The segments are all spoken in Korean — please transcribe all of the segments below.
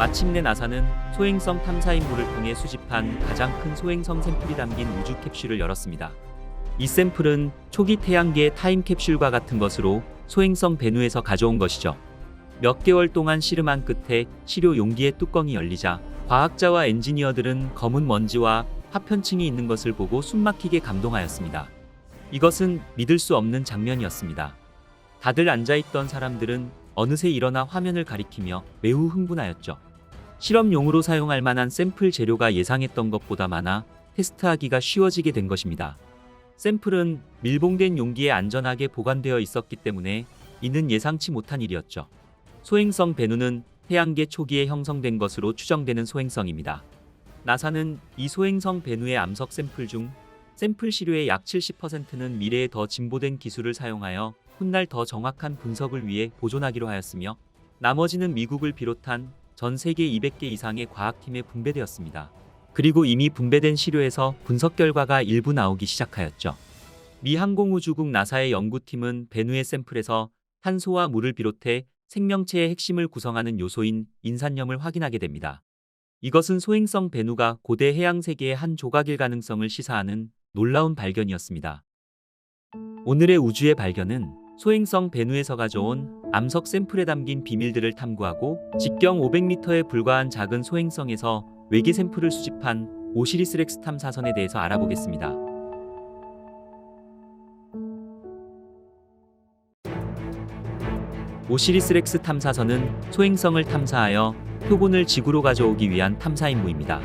마침내 나사는 소행성 탐사 임무를 통해 수집한 가장 큰 소행성 샘플이 담긴 우주 캡슐을 열었습니다. 이 샘플은 초기 태양계의 타임캡슐과 같은 것으로 소행성 베누에서 가져온 것이죠. 몇 개월 동안 씨름한 끝에 시료 용기의 뚜껑이 열리자 과학자와 엔지니어들은 검은 먼지와 파편층이 있는 것을 보고 숨막히게 감동하였습니다. 이것은 믿을 수 없는 장면이었습니다. 다들 앉아있던 사람들은 어느새 일어나 화면을 가리키며 매우 흥분하였죠. 실험용으로 사용할 만한 샘플 재료가 예상했던 것보다 많아 테스트하기가 쉬워지게 된 것입니다. 샘플은 밀봉된 용기에 안전하게 보관되어 있었기 때문에 이는 예상치 못한 일이었죠. 소행성 베누는 태양계 초기에 형성된 것으로 추정되는 소행성입니다. 나사는 이 소행성 베누의 암석 샘플 중 샘플 시료의 약 70%는 미래에 더 진보된 기술을 사용하여 훗날 더 정확한 분석을 위해 보존하기로 하였으며, 나머지는 미국을 비롯한 전 세계 200개 이상의 과학팀에 분배되었습니다. 그리고 이미 분배된 시료에서 분석 결과가 일부 나오기 시작하였죠. 미 항공우주국 나사의 연구팀은 베누의 샘플에서 탄소와 물을 비롯해 생명체의 핵심을 구성하는 요소인 인산염을 확인하게 됩니다. 이것은 소행성 베누가 고대 해양 세계의 한 조각일 가능성을 시사하는 놀라운 발견이었습니다. 오늘의 우주의 발견은 소행성 베누에서 가져온 암석 샘플에 담긴 비밀들을 탐구하고 직경 500m에 불과한 작은 소행성에서 외계 샘플을 수집한 오시리스 렉스 탐사선에 대해서 알아보겠습니다. 오시리스 렉스 탐사선은 소행성을 탐사하여 표본을 지구로 가져오기 위한 탐사 임무입니다.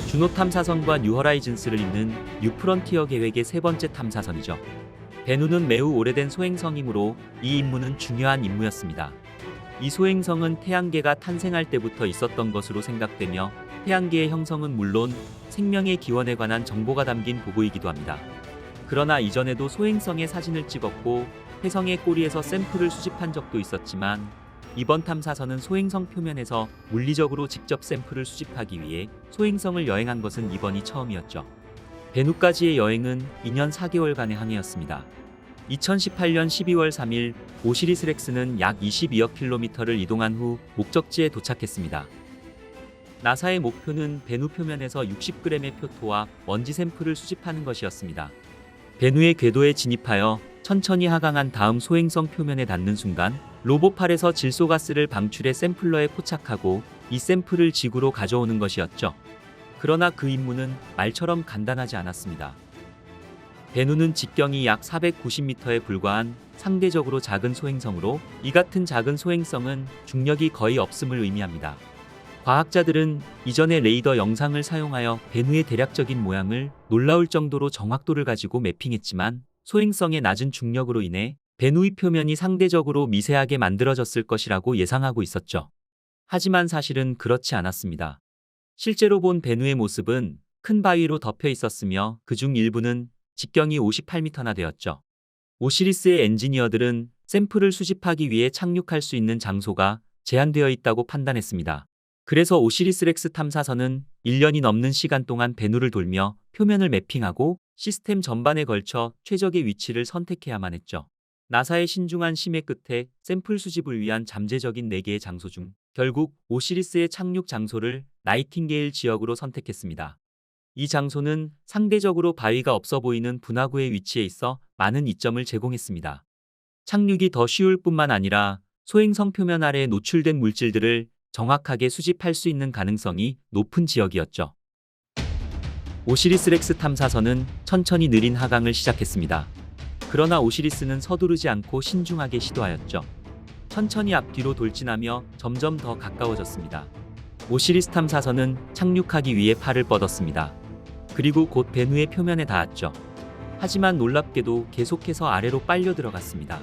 주노 탐사선과 뉴허라이즌스를 잇는 뉴프런티어 계획의 세 번째 탐사선이죠. 베누는 매우 오래된 소행성이므로 이 임무는 중요한 임무였습니다. 이 소행성은 태양계가 탄생할 때부터 있었던 것으로 생각되며 태양계의 형성은 물론 생명의 기원에 관한 정보가 담긴 보고이기도 합니다. 그러나 이전에도 소행성의 사진을 찍었고 혜성의 꼬리에서 샘플을 수집한 적도 있었지만, 이번 탐사선은 소행성 표면에서 물리적으로 직접 샘플을 수집하기 위해 소행성을 여행한 것은 이번이 처음이었죠. 베누까지의 여행은 2년 4개월간의 항해였습니다. 2018년 12월 3일 오시리스 렉스는 약 22억 킬로미터를 이동한 후 목적지에 도착했습니다. 나사의 목표는 베누 표면에서 60g의 표토와 먼지 샘플을 수집하는 것이었습니다. 베누의 궤도에 진입하여 천천히 하강한 다음 소행성 표면에 닿는 순간 로봇팔에서 질소가스를 방출해 샘플러에 포착하고 이 샘플을 지구로 가져오는 것이었죠. 그러나 그 임무는 말처럼 간단하지 않았습니다. 베누는 직경이 약 490m에 불과한 상대적으로 작은 소행성으로, 이 같은 작은 소행성은 중력이 거의 없음을 의미합니다. 과학자들은 이전의 레이더 영상을 사용하여 베누의 대략적인 모양을 놀라울 정도로 정확도를 가지고 매핑했지만, 소행성의 낮은 중력으로 인해 베누의 표면이 상대적으로 미세하게 만들어졌을 것이라고 예상하고 있었죠. 하지만 사실은 그렇지 않았습니다. 실제로 본 베누의 모습은 큰 바위로 덮여 있었으며 그중 일부는 직경이 58m나 되었죠. 오시리스의 엔지니어들은 샘플을 수집하기 위해 착륙할 수 있는 장소가 제한되어 있다고 판단했습니다. 그래서 오시리스 렉스 탐사선은 1년이 넘는 시간 동안 베누를 돌며 표면을 매핑하고 시스템 전반에 걸쳐 최적의 위치를 선택해야만 했죠. 나사의 신중한 심의 끝에 샘플 수집을 위한 잠재적인 4개의 장소 중 결국 오시리스의 착륙 장소를 나이팅게일 지역으로 선택했습니다. 이 장소는 상대적으로 바위가 없어 보이는 분화구의 위치에 있어 많은 이점을 제공했습니다. 착륙이 더 쉬울 뿐만 아니라 소행성 표면 아래에 노출된 물질들을 정확하게 수집할 수 있는 가능성이 높은 지역이었죠. 오시리스 렉스 탐사선은 천천히 느린 하강을 시작했습니다. 그러나 오시리스는 서두르지 않고 신중하게 시도하였죠. 천천히 앞뒤로 돌진하며 점점 더 가까워졌습니다. 오시리스 탐사선은 착륙하기 위해 팔을 뻗었습니다. 그리고 곧 베누의 표면에 닿았죠. 하지만 놀랍게도 계속해서 아래로 빨려 들어갔습니다.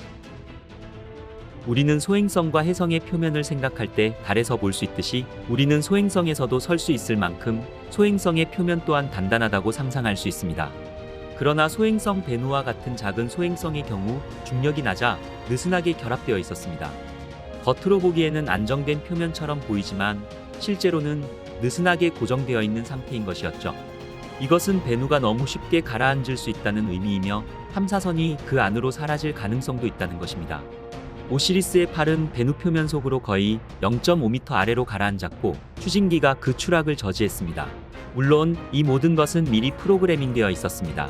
우리는 소행성과 혜성의 표면을 생각할 때 달에서 볼 수 있듯이 우리는 소행성에서도 설 수 있을 만큼 소행성의 표면 또한 단단하다고 상상할 수 있습니다. 그러나 소행성 베누와 같은 작은 소행성의 경우 중력이 낮아 느슨하게 결합되어 있었습니다. 겉으로 보기에는 안정된 표면처럼 보이지만 실제로는 느슨하게 고정되어 있는 상태인 것이었죠. 이것은 베누가 너무 쉽게 가라앉을 수 있다는 의미이며 탐사선이 그 안으로 사라질 가능성도 있다는 것입니다. 오시리스의 팔은 베누 표면 속으로 거의 0.5m 아래로 가라앉았고 추진기가 그 추락을 저지했습니다. 물론 이 모든 것은 미리 프로그래밍되어 있었습니다.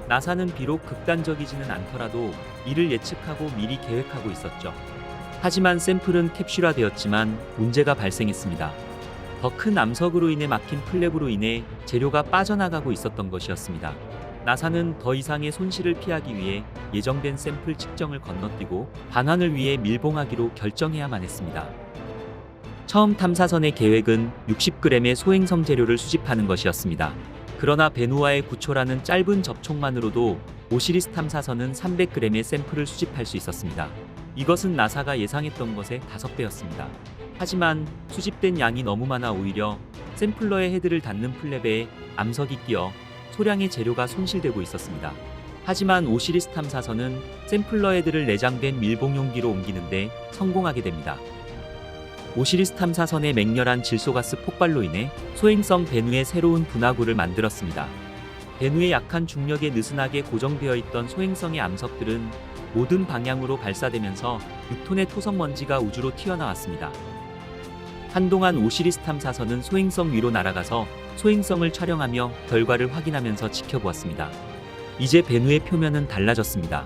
나사는 비록 극단적이지는 않더라도 이를 예측하고 미리 계획하고 있었죠. 하지만 샘플은 캡슐화되었지만 문제가 발생했습니다. 더 큰 암석으로 인해 막힌 플랩으로 인해 재료가 빠져나가고 있었던 것이었습니다. 나사는 더 이상의 손실을 피하기 위해 예정된 샘플 측정을 건너뛰고 반환을 위해 밀봉하기로 결정해야만 했습니다. 처음 탐사선의 계획은 60g의 소행성 재료를 수집하는 것이었습니다. 그러나 베누와의 구초라는 짧은 접촉만으로도 오시리스 탐사선은 300g의 샘플을 수집할 수 있었습니다. 이것은 나사가 예상했던 것의 5배였습니다. 하지만 수집된 양이 너무 많아 오히려 샘플러의 헤드를 닿는 플랩에 암석이 끼어 소량의 재료가 손실되고 있었습니다. 하지만 오시리스 탐사선은 샘플러 헤드를 내장된 밀봉용기로 옮기는데 성공하게 됩니다. 오시리스 탐사선의 맹렬한 질소가스 폭발로 인해 소행성 베누의 새로운 분화구를 만들었습니다. 베누의 약한 중력에 느슨하게 고정되어 있던 소행성의 암석들은 모든 방향으로 발사되면서 6톤의 토성 먼지가 우주로 튀어나왔습니다. 한동안 오시리스 탐사선은 소행성 위로 날아가서 소행성을 촬영하며 결과를 확인하면서 지켜보았습니다. 이제 베누의 표면은 달라졌습니다.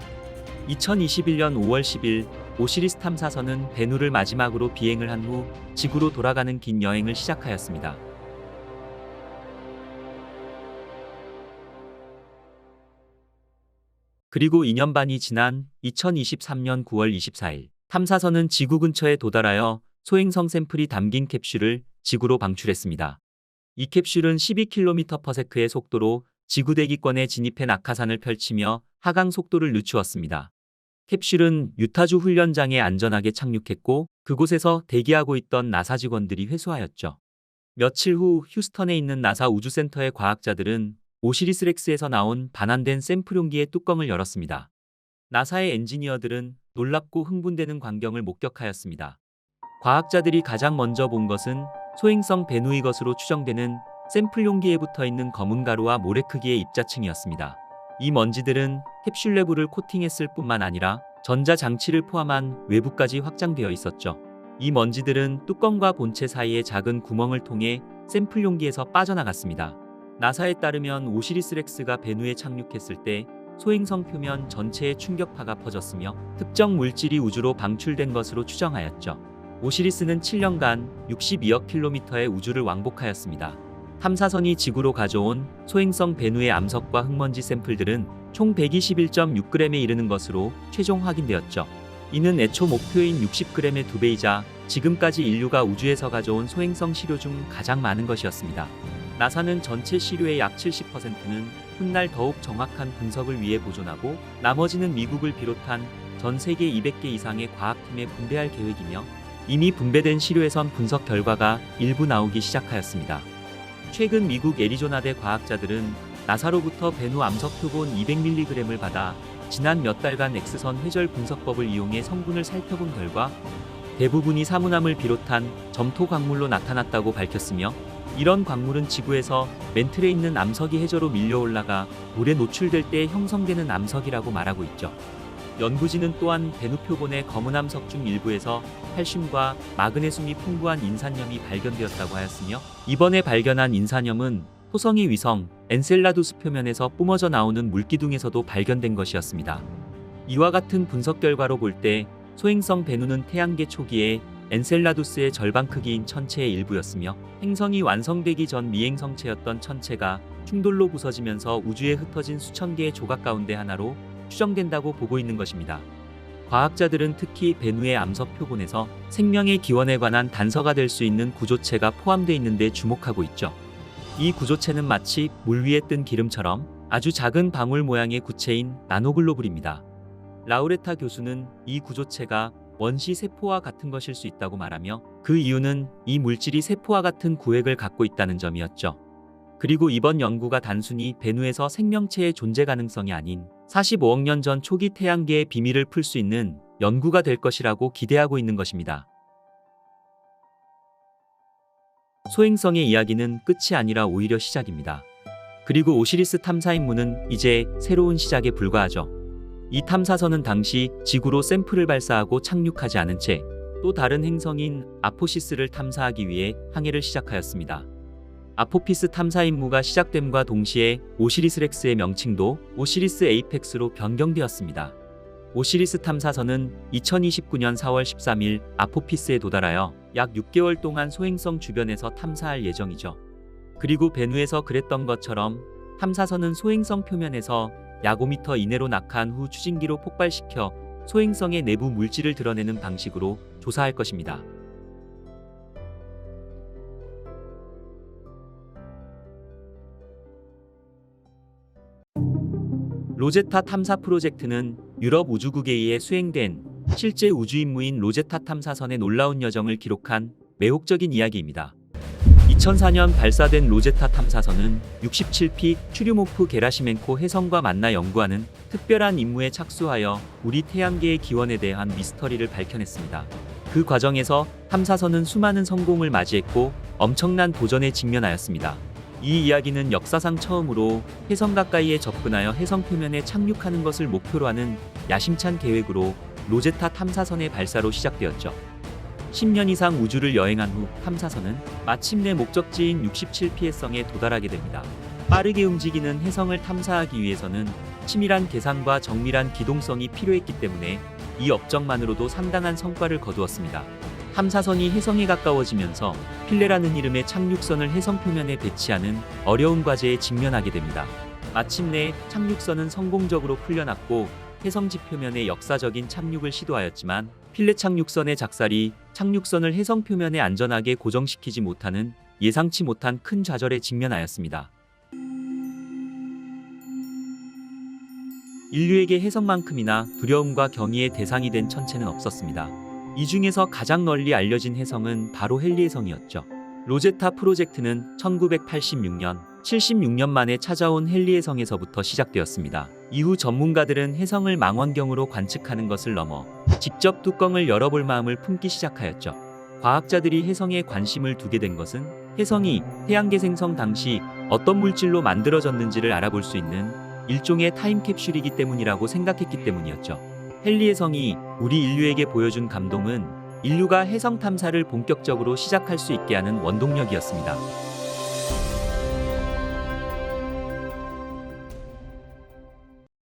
2021년 5월 10일 오시리스 탐사선은 베누를 마지막으로 비행을 한 후 지구로 돌아가는 긴 여행을 시작하였습니다. 그리고 2년 반이 지난 2023년 9월 24일 탐사선은 지구 근처에 도달하여 소행성 샘플이 담긴 캡슐을 지구로 방출했습니다. 이 캡슐은 12km/s의 속도로 지구 대기권에 진입해 낙하산을 펼치며 하강 속도를 늦추었습니다. 캡슐은 유타주 훈련장에 안전하게 착륙했고 그곳에서 대기하고 있던 나사 직원들이 회수하였죠. 며칠 후 휴스턴에 있는 나사 우주센터의 과학자들은 오시리스 렉스에서 나온 반환된 샘플 용기의 뚜껑을 열었습니다. 나사의 엔지니어들은 놀랍고 흥분되는 광경을 목격하였습니다. 과학자들이 가장 먼저 본 것은 소행성 베누의 것으로 추정되는 샘플 용기에 붙어있는 검은 가루와 모래 크기의 입자층이었습니다. 이 먼지들은 캡슐 내부를 코팅했을 뿐만 아니라 전자장치를 포함한 외부까지 확장되어 있었죠. 이 먼지들은 뚜껑과 본체 사이의 작은 구멍을 통해 샘플 용기에서 빠져나갔습니다. 나사에 따르면 오시리스 렉스가 베누에 착륙했을 때 소행성 표면 전체에 충격파가 퍼졌으며 특정 물질이 우주로 방출된 것으로 추정하였죠. 오시리스는 7년간 62억 킬로미터의 우주를 왕복하였습니다. 탐사선이 지구로 가져온 소행성 베누의 암석과 흙먼지 샘플들은 총 121.6g에 이르는 것으로 최종 확인되었죠. 이는 애초 목표인 60g의 2배이자 지금까지 인류가 우주에서 가져온 소행성 시료 중 가장 많은 것이었습니다. 나사는 전체 시료의 약 70%는 훗날 더욱 정확한 분석을 위해 보존하고 나머지는 미국을 비롯한 전 세계 200개 이상의 과학팀에 분배할 계획이며 이미 분배된 시료에선 분석 결과가 일부 나오기 시작하였습니다. 최근 미국 애리조나대 과학자들은 나사로부터 베누 암석 표본 200mg을 받아 지난 몇 달간 X선 회절 분석법을 이용해 성분을 살펴본 결과 대부분이 사문암을 비롯한 점토 광물로 나타났다고 밝혔으며 이런 광물은 지구에서 멘틀에 있는 암석이 해저로 밀려올라가 물에 노출될 때 형성되는 암석이라고 말하고 있죠. 연구진은 또한 베누 표본의 검은 암석 중 일부에서 칼슘과 마그네슘이 풍부한 인산염이 발견되었다고 하였으며 이번에 발견한 인산염은 토성의 위성 엔셀라두스 표면에서 뿜어져 나오는 물기둥에서도 발견된 것이었습니다. 이와 같은 분석 결과로 볼 때 소행성 베누는 태양계 초기에 엔셀라두스의 절반 크기인 천체의 일부였으며 행성이 완성되기 전 미행성체였던 천체가 충돌로 부서지면서 우주에 흩어진 수천 개의 조각 가운데 하나로 추정된다고 보고 있는 것입니다. 과학자들은 특히 베누의 암석 표본에서 생명의 기원에 관한 단서가 될 수 있는 구조체가 포함되어 있는 데 주목하고 있죠. 이 구조체는 마치 물 위에 뜬 기름처럼 아주 작은 방울 모양의 구체인 나노글로불입니다. 라우레타 교수는 이 구조체가 원시 세포와 같은 것일 수 있다고 말하며 그 이유는 이 물질이 세포와 같은 구획을 갖고 있다는 점이었죠. 그리고 이번 연구가 단순히 베누에서 생명체의 존재 가능성이 아닌 45억 년 전 초기 태양계의 비밀을 풀 수 있는 연구가 될 것이라고 기대하고 있는 것입니다. 소행성의 이야기는 끝이 아니라 오히려 시작입니다. 그리고 오시리스 탐사 임무는 이제 새로운 시작에 불과하죠. 이 탐사선은 당시 지구로 샘플을 발사하고 착륙하지 않은 채 또 다른 행성인 아포시스를 탐사하기 위해 항해를 시작하였습니다. 아포피스 탐사 임무가 시작됨과 동시에 오시리스 렉스의 명칭도 오시리스 에이펙스로 변경되었습니다. 오시리스 탐사선은 2029년 4월 13일 아포피스에 도달하여 약 6개월 동안 소행성 주변에서 탐사할 예정이죠. 그리고 베누에서 그랬던 것처럼 탐사선은 소행성 표면에서 약 5m 이내로 낙하한 후 추진기로 폭발시켜 소행성의 내부 물질을 드러내는 방식으로 조사할 것입니다. 로제타 탐사 프로젝트는 유럽 우주국에 의해 수행된 실제 우주 임무인 로제타 탐사선의 놀라운 여정을 기록한 매혹적인 이야기입니다. 2004년 발사된 로제타 탐사선은 67P 추류모프 게라시멘코 혜성과 만나 연구하는 특별한 임무에 착수하여 우리 태양계의 기원에 대한 미스터리를 밝혀냈습니다. 그 과정에서 탐사선은 수많은 성공을 맞이했고 엄청난 도전에 직면하였습니다. 이 이야기는 역사상 처음으로 혜성 가까이에 접근하여 혜성 표면에 착륙하는 것을 목표로 하는 야심찬 계획으로 로제타 탐사선의 발사로 시작되었죠. 10년 이상 우주를 여행한 후 탐사선은 마침내 목적지인 67P 혜성에 도달하게 됩니다. 빠르게 움직이는 혜성을 탐사하기 위해서는 치밀한 계산과 정밀한 기동성이 필요했기 때문에 이 업적만으로도 상당한 성과를 거두었습니다. 탐사선이 혜성에 가까워지면서 필레라는 이름의 착륙선을 혜성 표면에 배치하는 어려운 과제에 직면하게 됩니다. 마침내 착륙선은 성공적으로 풀려났고 혜성 지표면에 역사적인 착륙을 시도하였지만 필레 착륙선의 작살이 착륙선을 혜성 표면에 안전하게 고정시키지 못하는 예상치 못한 큰 좌절에 직면하였습니다. 인류에게 혜성만큼이나 두려움과 경의의 대상이 된 천체는 없었습니다. 이 중에서 가장 널리 알려진 혜성은 바로 헨리 혜성이었죠. 로제타 프로젝트는 1986년, 76년 만에 찾아온 헨리 혜성에서부터 시작되었습니다. 이후 전문가들은 혜성을 망원경으로 관측하는 것을 넘어 직접 뚜껑을 열어볼 마음을 품기 시작하였죠. 과학자들이 혜성에 관심을 두게 된 것은 혜성이 태양계 생성 당시 어떤 물질로 만들어졌는지를 알아볼 수 있는 일종의 타임캡슐이기 때문이라고 생각했기 때문이었죠. 헨리 혜성이 우리 인류에게 보여준 감동은 인류가 혜성 탐사를 본격적으로 시작할 수 있게 하는 원동력이었습니다.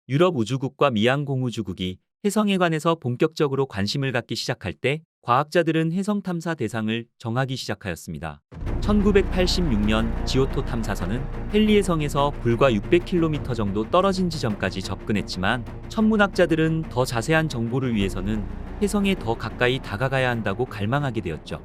유럽 우주국과 미양 공우주국이 혜성에 관해서 본격적으로 관심을 갖기 시작할 때 과학자들은 혜성 탐사 대상을 정하기 시작하였습니다. 1986년 지오토 탐사선은 헨리 혜성에서 불과 600km 정도 떨어진 지점까지 접근했지만 천문학자들은 더 자세한 정보를 위해서는 혜성에 더 가까이 다가가야 한다고 갈망하게 되었죠.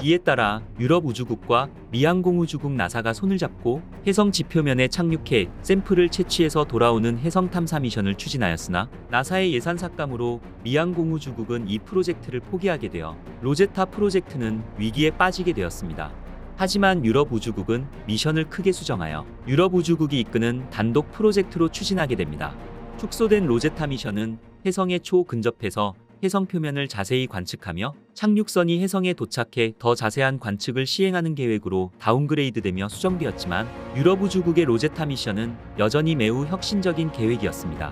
이에 따라 유럽 우주국과 미양 공우주국 나사가 손을 잡고 혜성 지표면에 착륙해 샘플을 채취해서 돌아오는 혜성 탐사 미션을 추진하였으나 나사의 예산 삭감으로 미양 공우주국은 이 프로젝트를 포기하게 되어 로제타 프로젝트는 위기에 빠지게 되었습니다. 하지만 유럽 우주국은 미션을 크게 수정하여 유럽 우주국이 이끄는 단독 프로젝트로 추진하게 됩니다. 축소된 로제타 미션은 혜성에 초근접해서 혜성 표면을 자세히 관측하며 착륙선이 혜성에 도착해 더 자세한 관측을 시행하는 계획으로 다운그레이드되며 수정되었지만 유럽 우주국의 로제타 미션은 여전히 매우 혁신적인 계획이었습니다.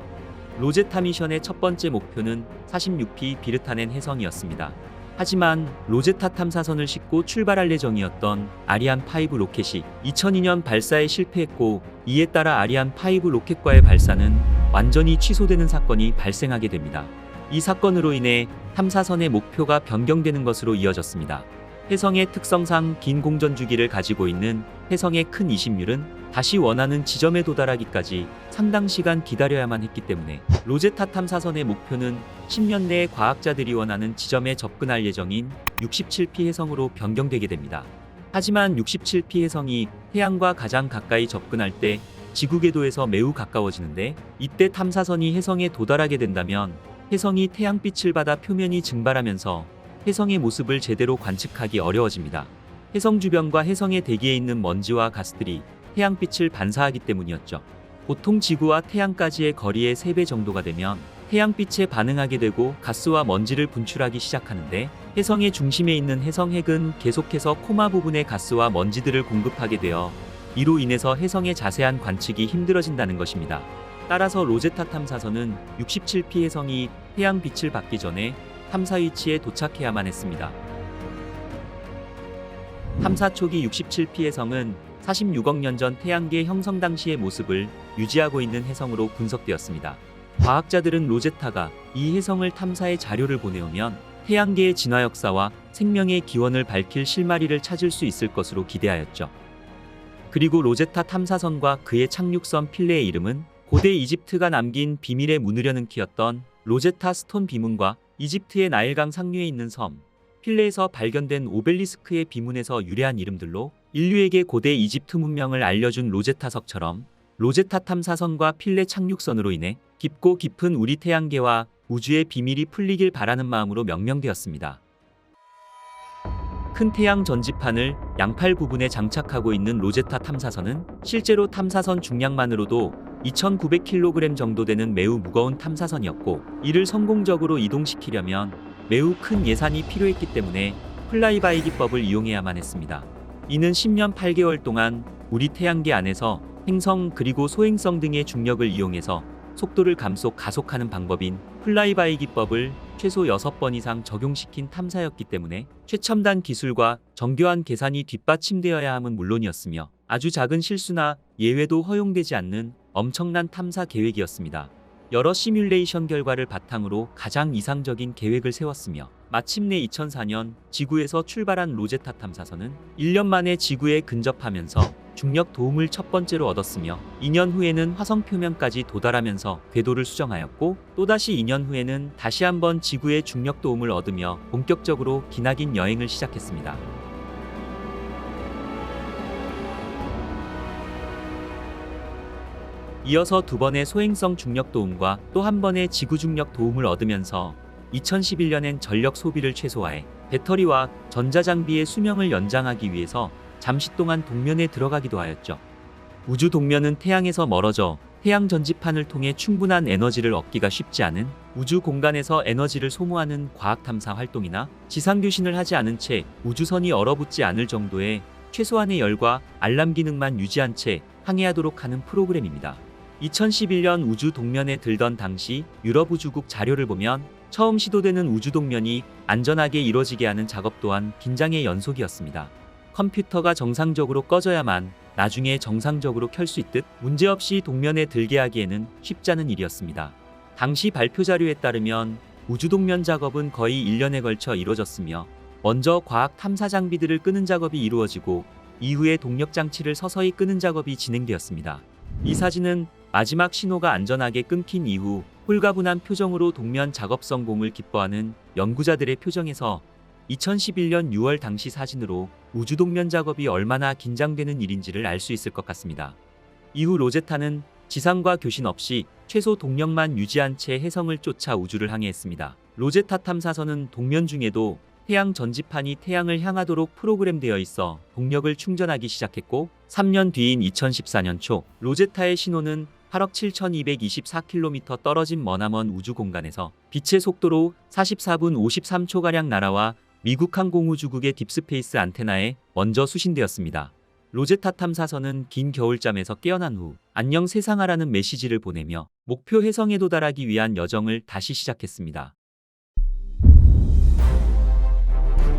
로제타 미션의 첫 번째 목표는 46P 비르타넨 혜성이었습니다. 하지만 로제타 탐사선을 싣고 출발할 예정이었던 아리안5 로켓이 2002년 발사에 실패했고 이에 따라 아리안5 로켓과의 발사는 완전히 취소되는 사건이 발생하게 됩니다. 이 사건으로 인해 탐사선의 목표가 변경되는 것으로 이어졌습니다. 혜성의 특성상 긴 공전 주기를 가지고 있는 혜성의 큰 이심률은 다시 원하는 지점에 도달하기까지 상당 시간 기다려야만 했기 때문에 로제타 탐사선의 목표는 10년 내에 과학자들이 원하는 지점에 접근할 예정인 67P 혜성으로 변경되게 됩니다. 하지만 67P 혜성이 태양과 가장 가까이 접근할 때 지구 궤도에서 매우 가까워지는데 이때 탐사선이 혜성에 도달하게 된다면 혜성이 태양빛을 받아 표면이 증발하면서 혜성의 모습을 제대로 관측하기 어려워집니다. 혜성 주변과 혜성의 대기에 있는 먼지와 가스들이 태양빛을 반사하기 때문이었죠. 보통 지구와 태양까지의 거리의 3배 정도가 되면 태양빛에 반응하게 되고 가스와 먼지를 분출하기 시작하는데 혜성의 중심에 있는 혜성핵은 계속해서 코마 부분의 가스와 먼지들을 공급하게 되어 이로 인해서 혜성의 자세한 관측이 힘들어진다는 것입니다. 따라서 로제타 탐사선은 67P 해성이 태양 빛을 받기 전에 탐사 위치에 도착해야만 했습니다. 탐사 초기 67P 해성은 46억 년 전 태양계 형성 당시의 모습을 유지하고 있는 해성으로 분석되었습니다. 과학자들은 로제타가 이 해성을 탐사해 자료를 보내오면 태양계의 진화 역사와 생명의 기원을 밝힐 실마리를 찾을 수 있을 것으로 기대하였죠. 그리고 로제타 탐사선과 그의 착륙선 필레의 이름은 고대 이집트가 남긴 비밀의 문을 여는 키였던 로제타 스톤 비문과 이집트의 나일강 상류에 있는 섬 필레에서 발견된 오벨리스크의 비문에서 유래한 이름들로 인류에게 고대 이집트 문명을 알려준 로제타석처럼 로제타 탐사선과 필레 착륙선으로 인해 깊고 깊은 우리 태양계와 우주의 비밀이 풀리길 바라는 마음으로 명명되었습니다. 큰 태양 전지판을 양팔 부분에 장착하고 있는 로제타 탐사선은 실제로 탐사선 중량만으로도 2,900kg 정도 되는 매우 무거운 탐사선이었고, 이를 성공적으로 이동시키려면 매우 큰 예산이 필요했기 때문에 플라이바이 기법을 이용해야만 했습니다. 이는 10년 8개월 동안 우리 태양계 안에서 행성 그리고 소행성 등의 중력을 이용해서 속도를 감속 가속하는 방법인 플라이바이 기법을 최소 6번 이상 적용시킨 탐사였기 때문에 최첨단 기술과 정교한 계산이 뒷받침되어야 함은 물론이었으며 아주 작은 실수나 예외도 허용되지 않는 엄청난 탐사 계획이었습니다. 여러 시뮬레이션 결과를 바탕으로 가장 이상적인 계획을 세웠으며 마침내 2004년 지구에서 출발한 로제타 탐사선은 1년 만에 지구에 근접하면서 중력 도움을 첫 번째로 얻었으며 2년 후에는 화성 표면까지 도달하면서 궤도를 수정하였고, 또다시 2년 후에는 다시 한번 지구의 중력 도움을 얻으며 본격적으로 기나긴 여행을 시작했습니다. 이어서 2번의 소행성 중력 도움과 또 한 번의 지구 중력 도움을 얻으면서 2011년엔 전력 소비를 최소화해 배터리와 전자장비의 수명을 연장하기 위해서 잠시 동안 동면에 들어가기도 하였죠. 우주 동면은 태양에서 멀어져 태양 전지판을 통해 충분한 에너지를 얻기가 쉽지 않은 우주 공간에서 에너지를 소모하는 과학 탐사 활동이나 지상 교신을 하지 않은 채 우주선이 얼어붙지 않을 정도의 최소한의 열과 알람 기능만 유지한 채 항해하도록 하는 프로그램입니다. 2011년 우주 동면에 들던 당시 유럽 우주국 자료를 보면 처음 시도되는 우주 동면이 안전하게 이루어지게 하는 작업 또한 긴장의 연속이었습니다. 컴퓨터가 정상적으로 꺼져야만 나중에 정상적으로 켤 수 있듯 문제없이 동면에 들게 하기에는 쉽지 않은 일이었습니다. 당시 발표 자료에 따르면 우주 동면 작업은 거의 1년에 걸쳐 이루어졌으며, 먼저 과학 탐사 장비들을 끄는 작업이 이루어지고 이후에 동력 장치를 서서히 끄는 작업이 진행되었습니다. 이 사진은 마지막 신호가 안전하게 끊긴 이후 홀가분한 표정으로 동면 작업 성공을 기뻐하는 연구자들의 표정에서 2011년 6월 당시 사진으로 우주 동면 작업이 얼마나 긴장되는 일인지를 알 수 있을 것 같습니다. 이후 로제타는 지상과 교신 없이 최소 동력만 유지한 채 해성을 쫓아 우주를 항해했습니다. 로제타 탐사선은 동면 중에도 태양 전지판이 태양을 향하도록 프로그램되어 있어 동력을 충전하기 시작했고, 3년 뒤인 2014년 초 로제타의 신호는 8억 7,224km 떨어진 머나먼 우주 공간에서 빛의 속도로 44분 53초가량 날아와 미국 항공우주국의 딥스페이스 안테나에 먼저 수신되었습니다. 로제타 탐사선은 긴 겨울잠에서 깨어난 후 안녕 세상아라는 메시지를 보내며 목표 해성에 도달하기 위한 여정을 다시 시작했습니다.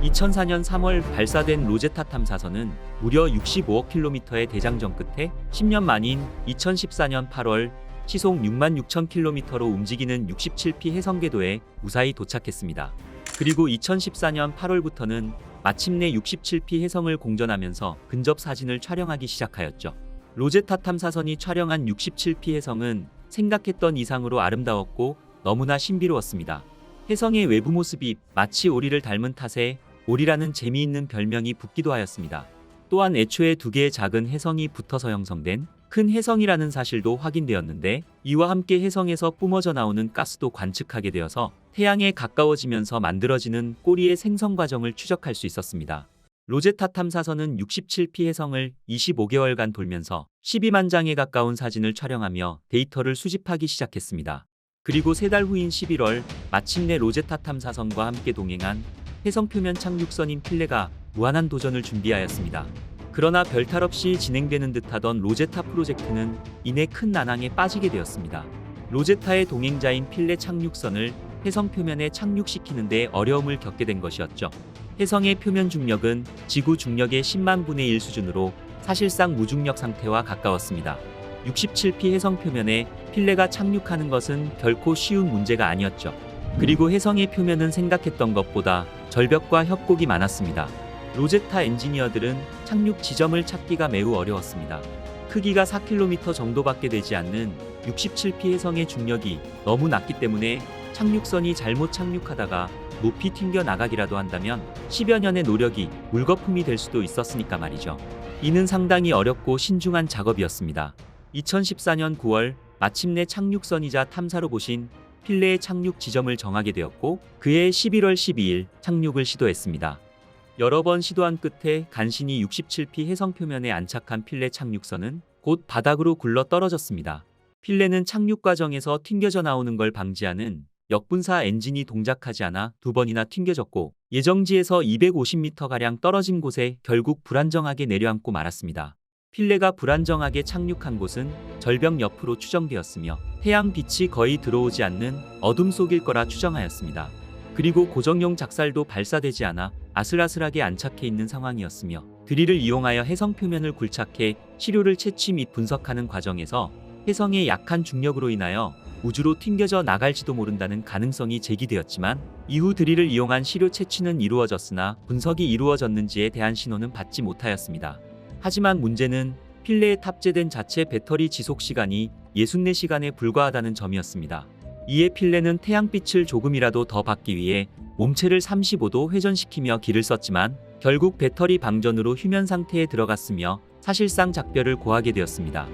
2004년 3월 발사된 로제타 탐사선은 무려 65억 킬로미터의 대장정 끝에 10년 만인 2014년 8월 시속 66,000km로 움직이는 67P 해성 궤도에 무사히 도착했습니다. 그리고 2014년 8월부터는 마침내 67P 해성을 공전하면서 근접 사진을 촬영하기 시작하였죠. 로제타 탐사선이 촬영한 67P 해성은 생각했던 이상으로 아름다웠고 너무나 신비로웠습니다. 해성의 외부 모습이 마치 오리를 닮은 탓에 오리라는 재미있는 별명이 붙기도 하였습니다. 또한 애초에 2개의 작은 해성이 붙어서 형성된 큰 해성이라는 사실도 확인되었는데, 이와 함께 해성에서 뿜어져 나오는 가스도 관측하게 되어서 태양에 가까워지면서 만들어지는 꼬리의 생성 과정을 추적할 수 있었습니다. 로제타 탐사선은 67P 해성을 25개월간 돌면서 12만 장에 가까운 사진을 촬영하며 데이터를 수집하기 시작했습니다. 그리고 3달 후인 11월 마침내 로제타 탐사선과 함께 동행한 해성 표면 착륙선인 필레가 무한한 도전을 준비하였습니다. 그러나 별탈 없이 진행되는 듯하던 로제타 프로젝트는 이내 큰 난항에 빠지게 되었습니다. 로제타의 동행자인 필레 착륙선을 혜성 표면에 착륙시키는 데 어려움을 겪게 된 것이었죠. 혜성의 표면 중력은 지구 중력의 10만 분의 1 수준으로 사실상 무중력 상태와 가까웠습니다. 67P 혜성 표면에 필레가 착륙하는 것은 결코 쉬운 문제가 아니었죠. 그리고 혜성의 표면은 생각했던 것보다 절벽과 협곡이 많았습니다. 로제타 엔지니어들은 착륙 지점을 찾기가 매우 어려웠습니다. 크기가 4km 정도밖에 되지 않는 67P 혜성의 중력이 너무 낮기 때문에 착륙선이 잘못 착륙하다가 높이 튕겨 나가기라도 한다면 10여 년의 노력이 물거품이 될 수도 있었으니까 말이죠. 이는 상당히 어렵고 신중한 작업이었습니다. 2014년 9월 마침내 착륙선이자 탐사로봇인 필레의 착륙 지점을 정하게 되었고 그해 11월 12일 착륙을 시도했습니다. 여러 번 시도한 끝에 간신히 67P 혜성 표면에 안착한 필레 착륙선은 곧 바닥으로 굴러 떨어졌습니다. 필레는 착륙 과정에서 튕겨져 나오는 걸 방지하는 역분사 엔진이 동작하지 않아 2번이나 튕겨졌고 예정지에서 250m가량 떨어진 곳에 결국 불안정하게 내려앉고 말았습니다. 필레가 불안정하게 착륙한 곳은 절벽 옆으로 추정되었으며 태양 빛이 거의 들어오지 않는 어둠 속일 거라 추정하였습니다. 그리고 고정용 작살도 발사되지 않아 아슬아슬하게 안착해 있는 상황이었으며 드릴을 이용하여 혜성 표면을 굴착해 시료를 채취 및 분석하는 과정에서 혜성의 약한 중력으로 인하여 우주로 튕겨져 나갈지도 모른다는 가능성이 제기되었지만 이후 드릴을 이용한 시료 채취는 이루어졌으나 분석이 이루어졌는지에 대한 신호는 받지 못하였습니다. 하지만 문제는 필레에 탑재된 자체 배터리 지속 시간이 64시간에 불과하다는 점이었습니다. 이에 필레는 태양빛을 조금이라도 더 받기 위해 몸체를 35도 회전시키며 기를 썼지만 결국 배터리 방전으로 휴면 상태에 들어갔으며 사실상 작별을 고하게 되었습니다.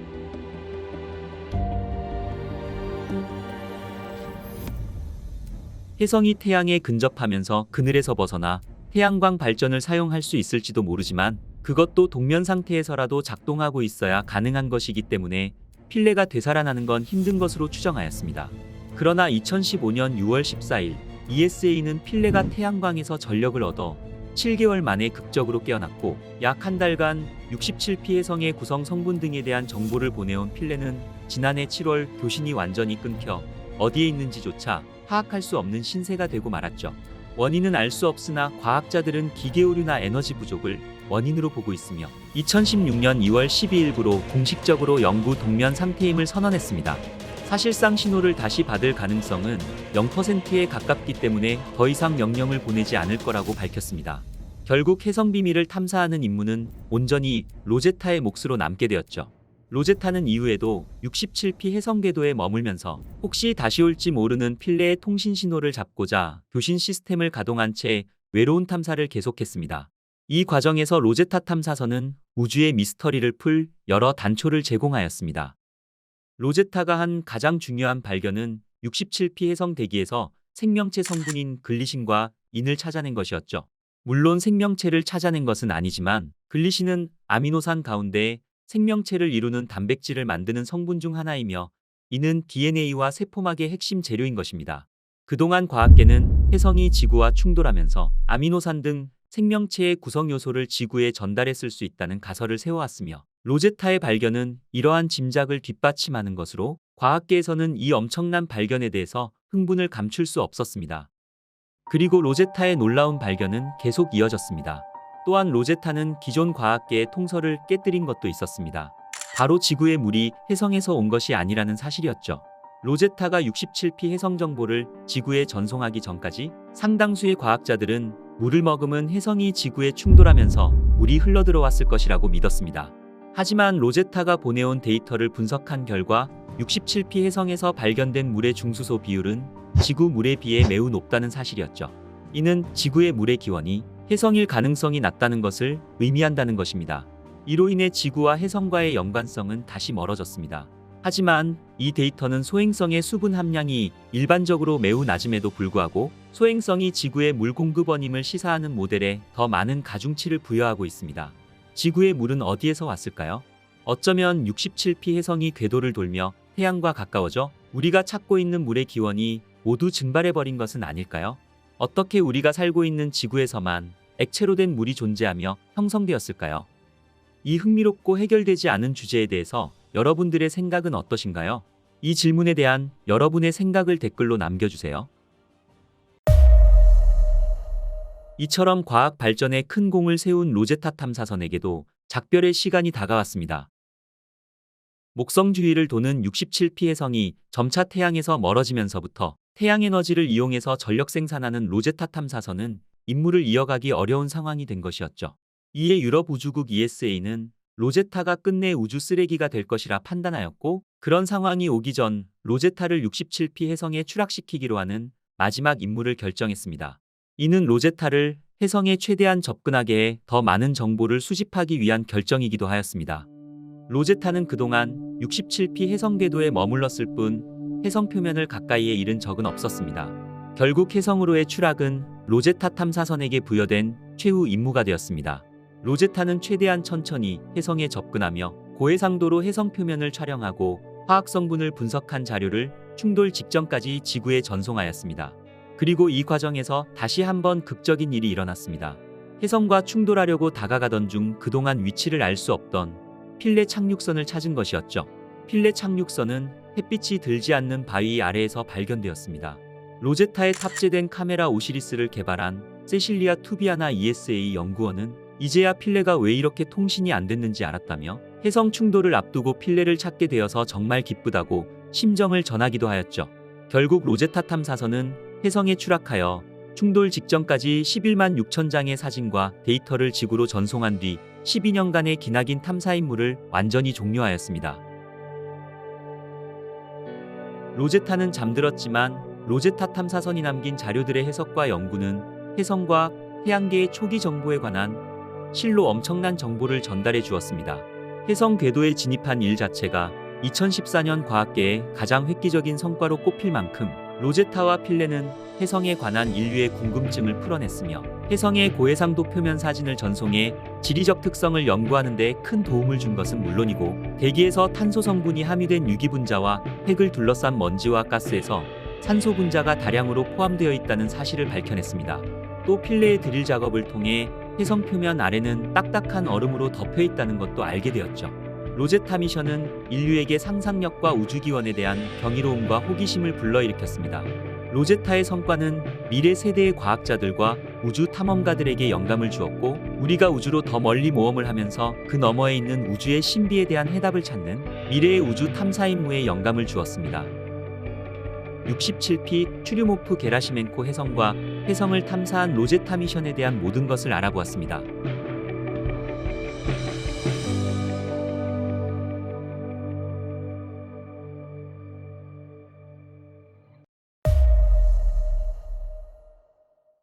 혜성이 태양에 근접하면서 그늘에서 벗어나 태양광 발전을 사용할 수 있을지도 모르지만 그것도 동면 상태에서라도 작동하고 있어야 가능한 것이기 때문에 필레가 되살아나는 건 힘든 것으로 추정하였습니다. 그러나 2015년 6월 14일 ESA는 필레가 태양광에서 전력을 얻어 7개월 만에 극적으로 깨어났고 약 한 달간 67P 혜성의 구성 성분 등에 대한 정보를 보내온 필레는 지난해 7월 교신이 완전히 끊겨 어디에 있는지조차 파악할 수 없는 신세가 되고 말았죠. 원인은 알 수 없으나 과학자들은 기계 오류나 에너지 부족을 원인으로 보고 있으며 2016년 2월 12일부로 공식적으로 영구 동면 상태임을 선언했습니다. 사실상 신호를 다시 받을 가능성은 0%에 가깝기 때문에 더 이상 명령을 보내지 않을 거라고 밝혔습니다. 결국 혜성 비밀을 탐사하는 임무는 온전히 로제타의 몫으로 남게 되었죠. 로제타는 이후에도 67P 혜성 궤도에 머물면서 혹시 다시 올지 모르는 필레의 통신 신호를 잡고자 교신 시스템을 가동한 채 외로운 탐사를 계속했습니다. 이 과정에서 로제타 탐사선은 우주의 미스터리를 풀 여러 단초를 제공하였습니다. 로제타가 한 가장 중요한 발견은 67P 혜성 대기에서 생명체 성분인 글리신과 인을 찾아낸 것이었죠. 물론 생명체를 찾아낸 것은 아니지만 글리신은 아미노산 가운데 생명체를 이루는 단백질을 만드는 성분 중 하나이며 이는 DNA와 세포막의 핵심 재료인 것입니다. 그동안 과학계는 혜성이 지구와 충돌하면서 아미노산 등 생명체의 구성 요소를 지구에 전달했을 수 있다는 가설을 세워왔으며 로제타의 발견은 이러한 짐작을 뒷받침하는 것으로 과학계에서는 이 엄청난 발견에 대해서 흥분을 감출 수 없었습니다. 그리고 로제타의 놀라운 발견은 계속 이어졌습니다. 또한 로제타는 기존 과학계의 통설을 깨뜨린 것도 있었습니다. 바로 지구의 물이 혜성에서 온 것이 아니라는 사실이었죠. 로제타가 67P 혜성 정보를 지구에 전송하기 전까지 상당수의 과학자들은 물을 머금은 혜성이 지구에 충돌하면서 물이 흘러들어왔을 것이라고 믿었습니다. 하지만 로제타가 보내온 데이터를 분석한 결과 67P 혜성에서 발견된 물의 중수소 비율은 지구 물에 비해 매우 높다는 사실이었죠. 이는 지구의 물의 기원이 혜성일 가능성이 낮다는 것을 의미한다는 것입니다. 이로 인해 지구와 혜성과의 연관성은 다시 멀어졌습니다. 하지만 이 데이터는 소행성의 수분 함량이 일반적으로 매우 낮음에도 불구하고 소행성이 지구의 물 공급원임을 시사하는 모델에 더 많은 가중치를 부여하고 있습니다. 지구의 물은 어디에서 왔을까요? 어쩌면 67P 혜성이 궤도를 돌며 태양과 가까워져 우리가 찾고 있는 물의 기원이 모두 증발해버린 것은 아닐까요? 어떻게 우리가 살고 있는 지구에서만 액체로 된 물이 존재하며 형성되었을까요? 이 흥미롭고 해결되지 않은 주제에 대해서 여러분들의 생각은 어떠신가요? 이 질문에 대한 여러분의 생각을 댓글로 남겨주세요. 이처럼 과학 발전에 큰 공을 세운 로제타 탐사선에게도 작별의 시간이 다가왔습니다. 목성 주위를 도는 67P 해성이 점차 태양에서 멀어지면서부터 태양 에너지를 이용해서 전력 생산하는 로제타 탐사선은 임무를 이어가기 어려운 상황이 된 것이었죠. 이에 유럽 우주국 ESA는 로제타가 끝내 우주 쓰레기가 될 것이라 판단하였고, 그런 상황이 오기 전 로제타를 67P 해성에 추락시키기로 하는 마지막 임무를 결정했습니다. 이는 로제타를 해성에 최대한 접근하게 해 더 많은 정보를 수집하기 위한 결정이기도 하였습니다. 로제타는 그동안 67P 해성 궤도에 머물렀을 뿐 해성 표면을 가까이에 이른 적은 없었습니다. 결국 해성으로의 추락은 로제타 탐사선에게 부여된 최후 임무가 되었습니다. 로제타는 최대한 천천히 해성에 접근하며 고해상도로 해성 표면을 촬영하고 화학 성분을 분석한 자료를 충돌 직전까지 지구에 전송하였습니다. 그리고 이 과정에서 다시 한번 극적인 일이 일어났습니다. 해성과 충돌하려고 다가가던 중 그동안 위치를 알 수 없던 필레 착륙선을 찾은 것이었죠. 필레 착륙선은 햇빛이 들지 않는 바위 아래에서 발견되었습니다. 로제타에 탑재된 카메라 오시리스를 개발한 세실리아 투비아나 ESA 연구원은 이제야 필레가 왜 이렇게 통신이 안 됐는지 알았다며 해성 충돌을 앞두고 필레를 찾게 되어서 정말 기쁘다고 심정을 전하기도 하였죠. 결국 로제타 탐사선은 해성에 추락하여 충돌 직전까지 11만 6천 장의 사진과 데이터를 지구로 전송한 뒤 12년간의 기나긴 탐사 임무를 완전히 종료하였습니다. 로제타는 잠들었지만 로제타 탐사선이 남긴 자료들의 해석과 연구는 해성과 태양계의 초기 정보에 관한 실로 엄청난 정보를 전달해 주었습니다. 해성 궤도에 진입한 일 자체가 2014년 과학계의 가장 획기적인 성과로 꼽힐 만큼 로제타와 필레는 해성에 관한 인류의 궁금증을 풀어냈으며 해성의 고해상도 표면 사진을 전송해 지리적 특성을 연구하는 데 큰 도움을 준 것은 물론이고, 대기에서 탄소 성분이 함유된 유기분자와 핵을 둘러싼 먼지와 가스에서 산소 분자가 다량으로 포함되어 있다는 사실을 밝혀냈습니다. 또 필레의 드릴 작업을 통해 해성 표면 아래는 딱딱한 얼음으로 덮여 있다는 것도 알게 되었죠. 로제타 미션은 인류에게 상상력과 우주기원에 대한 경이로움과 호기심을 불러일으켰습니다. 로제타의 성과는 미래 세대의 과학자들과 우주 탐험가들에게 영감을 주었고, 우리가 우주로 더 멀리 모험을 하면서 그 너머에 있는 우주의 신비에 대한 해답을 찾는 미래의 우주 탐사 임무에 영감을 주었습니다. 67P 추류모프 게라시멘코 해성과 해성을 탐사한 로제타 미션에 대한 모든 것을 알아보았습니다.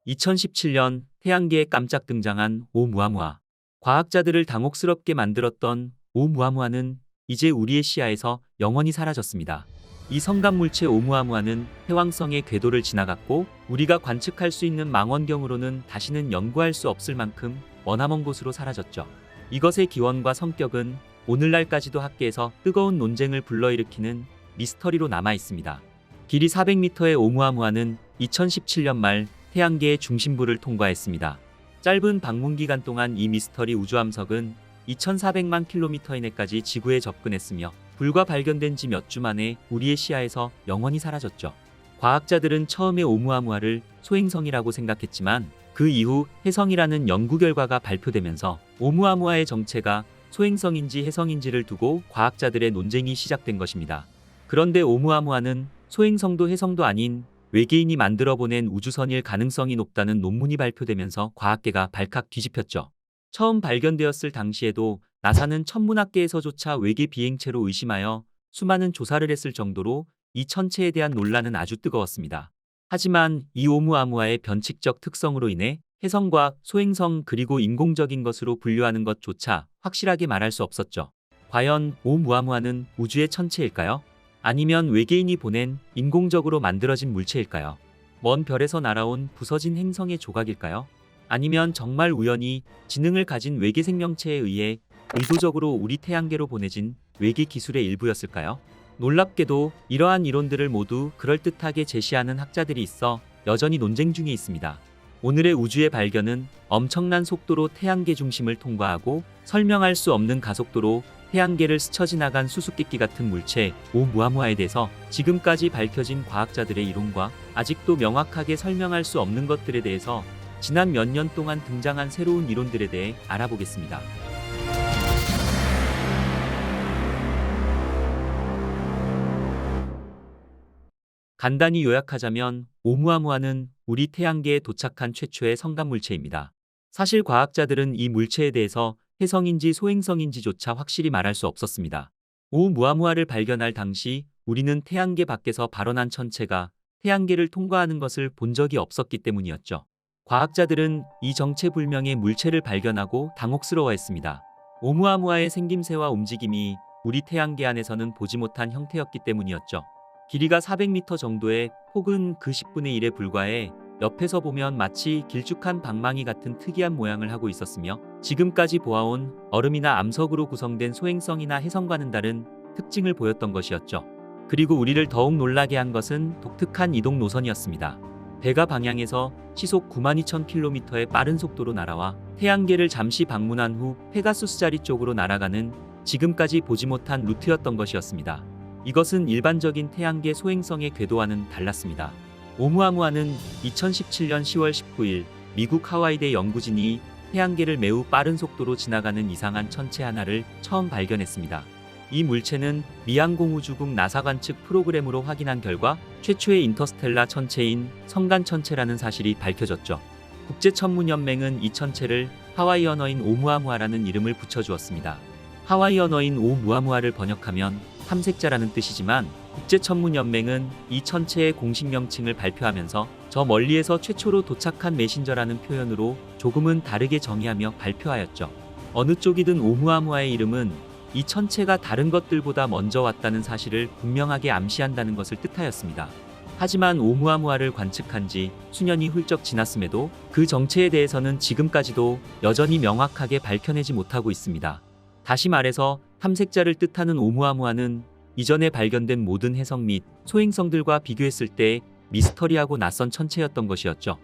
(2017년) 태양계에 깜짝 등장한 오umuamua. 과학자들을 당혹스럽게 만들었던 오umuamua는 이제 우리의 시야에서 영원히 사라졌습니다. 이 성간물체 오umuamua는 해왕성의 궤도를 지나갔고, 우리가 관측할 수 있는 망원경으로는 다시는 연구할 수 없을 만큼 머나먼 곳으로 사라졌죠. 이것의 기원과 성격은 오늘날까지도 학계에서 뜨거운 논쟁을 불러일으키는 미스터리로 남아 있습니다. 길이 400m의 오umuamua는 2017년 말 태양계의 중심부를 통과했습니다. 짧은 방문 기간 동안 이 미스터리 우주함석은 2400만 킬로미터 이내까지 지구에 접근했으며 불과 발견된 지 몇 주 만에 우리의 시야에서 영원히 사라졌죠. 과학자들은 처음에 오umuamua를 소행성이라고 생각했지만 그 이후 해성이라는 연구 결과가 발표되면서 오umuamua의 정체가 소행성인지 해성인지를 두고 과학자들의 논쟁이 시작된 것입니다. 그런데 오umuamua는 소행성도 해성도 아닌 외계인이 만들어 보낸 우주선일 가능성이 높다는 논문이 발표되면서 과학계가 발칵 뒤집혔죠. 처음 발견되었을 당시에도 나사는 천문학계에서조차 외계 비행체로 의심하여 수많은 조사를 했을 정도로 이 천체에 대한 논란은 아주 뜨거웠습니다. 하지만 이 오umuamua의 변칙적 특성으로 인해 해성과 소행성 그리고 인공적인 것으로 분류하는 것조차 확실하게 말할 수 없었죠. 과연 오umuamua는 우주의 천체일까요? 아니면 외계인이 보낸 인공적으로 만들어진 물체일까요? 먼 별에서 날아온 부서진 행성의 조각일까요? 아니면 정말 우연히 지능을 가진 외계 생명체에 의해 의도적으로 우리 태양계로 보내진 외계 기술의 일부였을까요? 놀랍게도 이러한 이론들을 모두 그럴듯하게 제시하는 학자들이 있어 여전히 논쟁 중에 있습니다. 오늘의 우주의 발견은 엄청난 속도로 태양계 중심을 통과하고 설명할 수 없는 가속도로 태양계를 스쳐 지나간 수수께끼 같은 물체 오umuamua 대해서 지금까지 밝혀진 과학자들의 이론과 아직도 명확하게 설명할 수 없는 것들에 대해서 지난 몇 년 동안 등장한 새로운 이론들에 대해 알아보겠습니다. 간단히 요약하자면 오umuamua는 우리 태양계에 도착한 최초의 성간 물체입니다. 사실 과학자들은 이 물체에 대해서 해성인지 소행성인지조차 확실히 말할 수 없었습니다. 오umuamua를 발견할 당시 우리는 태양계 밖에서 발원한 천체가 태양계를 통과하는 것을 본 적이 없었기 때문이었죠. 과학자들은 이 정체불명의 물체를 발견하고 당혹스러워했습니다. 오umuamua의 생김새와 움직임이 우리 태양계 안에서는 보지 못한 형태였기 때문이었죠. 길이가 400m 정도의 폭은 그 10분의 1에 불과해 옆에서 보면 마치 길쭉한 방망이 같은 특이한 모양을 하고 있었으며 지금까지 보아온 얼음이나 암석으로 구성된 소행성이나 해성과는 다른 특징을 보였던 것이었죠. 그리고 우리를 더욱 놀라게 한 것은 독특한 이동 노선이었습니다. 배가 방향에서 시속 92,000km의 빠른 속도로 날아와 태양계를 잠시 방문한 후 페가수스 자리 쪽으로 날아가는 지금까지 보지 못한 루트였던 것이었습니다. 이것은 일반적인 태양계 소행성의 궤도와는 달랐습니다. 오umuamua는 2017년 10월 19일 미국 하와이대 연구진이 태양계를 매우 빠른 속도로 지나가는 이상한 천체 하나를 처음 발견했습니다. 이 물체는 미 항공우주국 나사 관측 프로그램으로 확인한 결과 최초의 인터스텔라 천체인 성간 천체라는 사실이 밝혀졌죠. 국제천문연맹은 이 천체를 하와이 언어인 오umuamua라는 이름을 붙여주었습니다. 하와이 언어인 오umuamua를 번역하면 탐색자라는 뜻이지만 국제천문연맹은 이 천체의 공식 명칭을 발표하면서 저 멀리에서 최초로 도착한 메신저라는 표현으로 조금은 다르게 정의하며 발표하였죠. 어느 쪽이든 오umuamua의 이름은 이 천체가 다른 것들보다 먼저 왔다는 사실을 분명하게 암시한다는 것을 뜻하였습니다. 하지만 오umuamua를 관측한 지 수년이 훌쩍 지났음에도 그 정체에 대해서는 지금까지도 여전히 명확하게 밝혀내지 못하고 있습니다. 다시 말해서 탐색자를 뜻하는 오umuamua는 이전에 발견된 모든 해성 및 소행성들과 비교했을 때 미스터리하고 낯선 천체였던 것이었죠.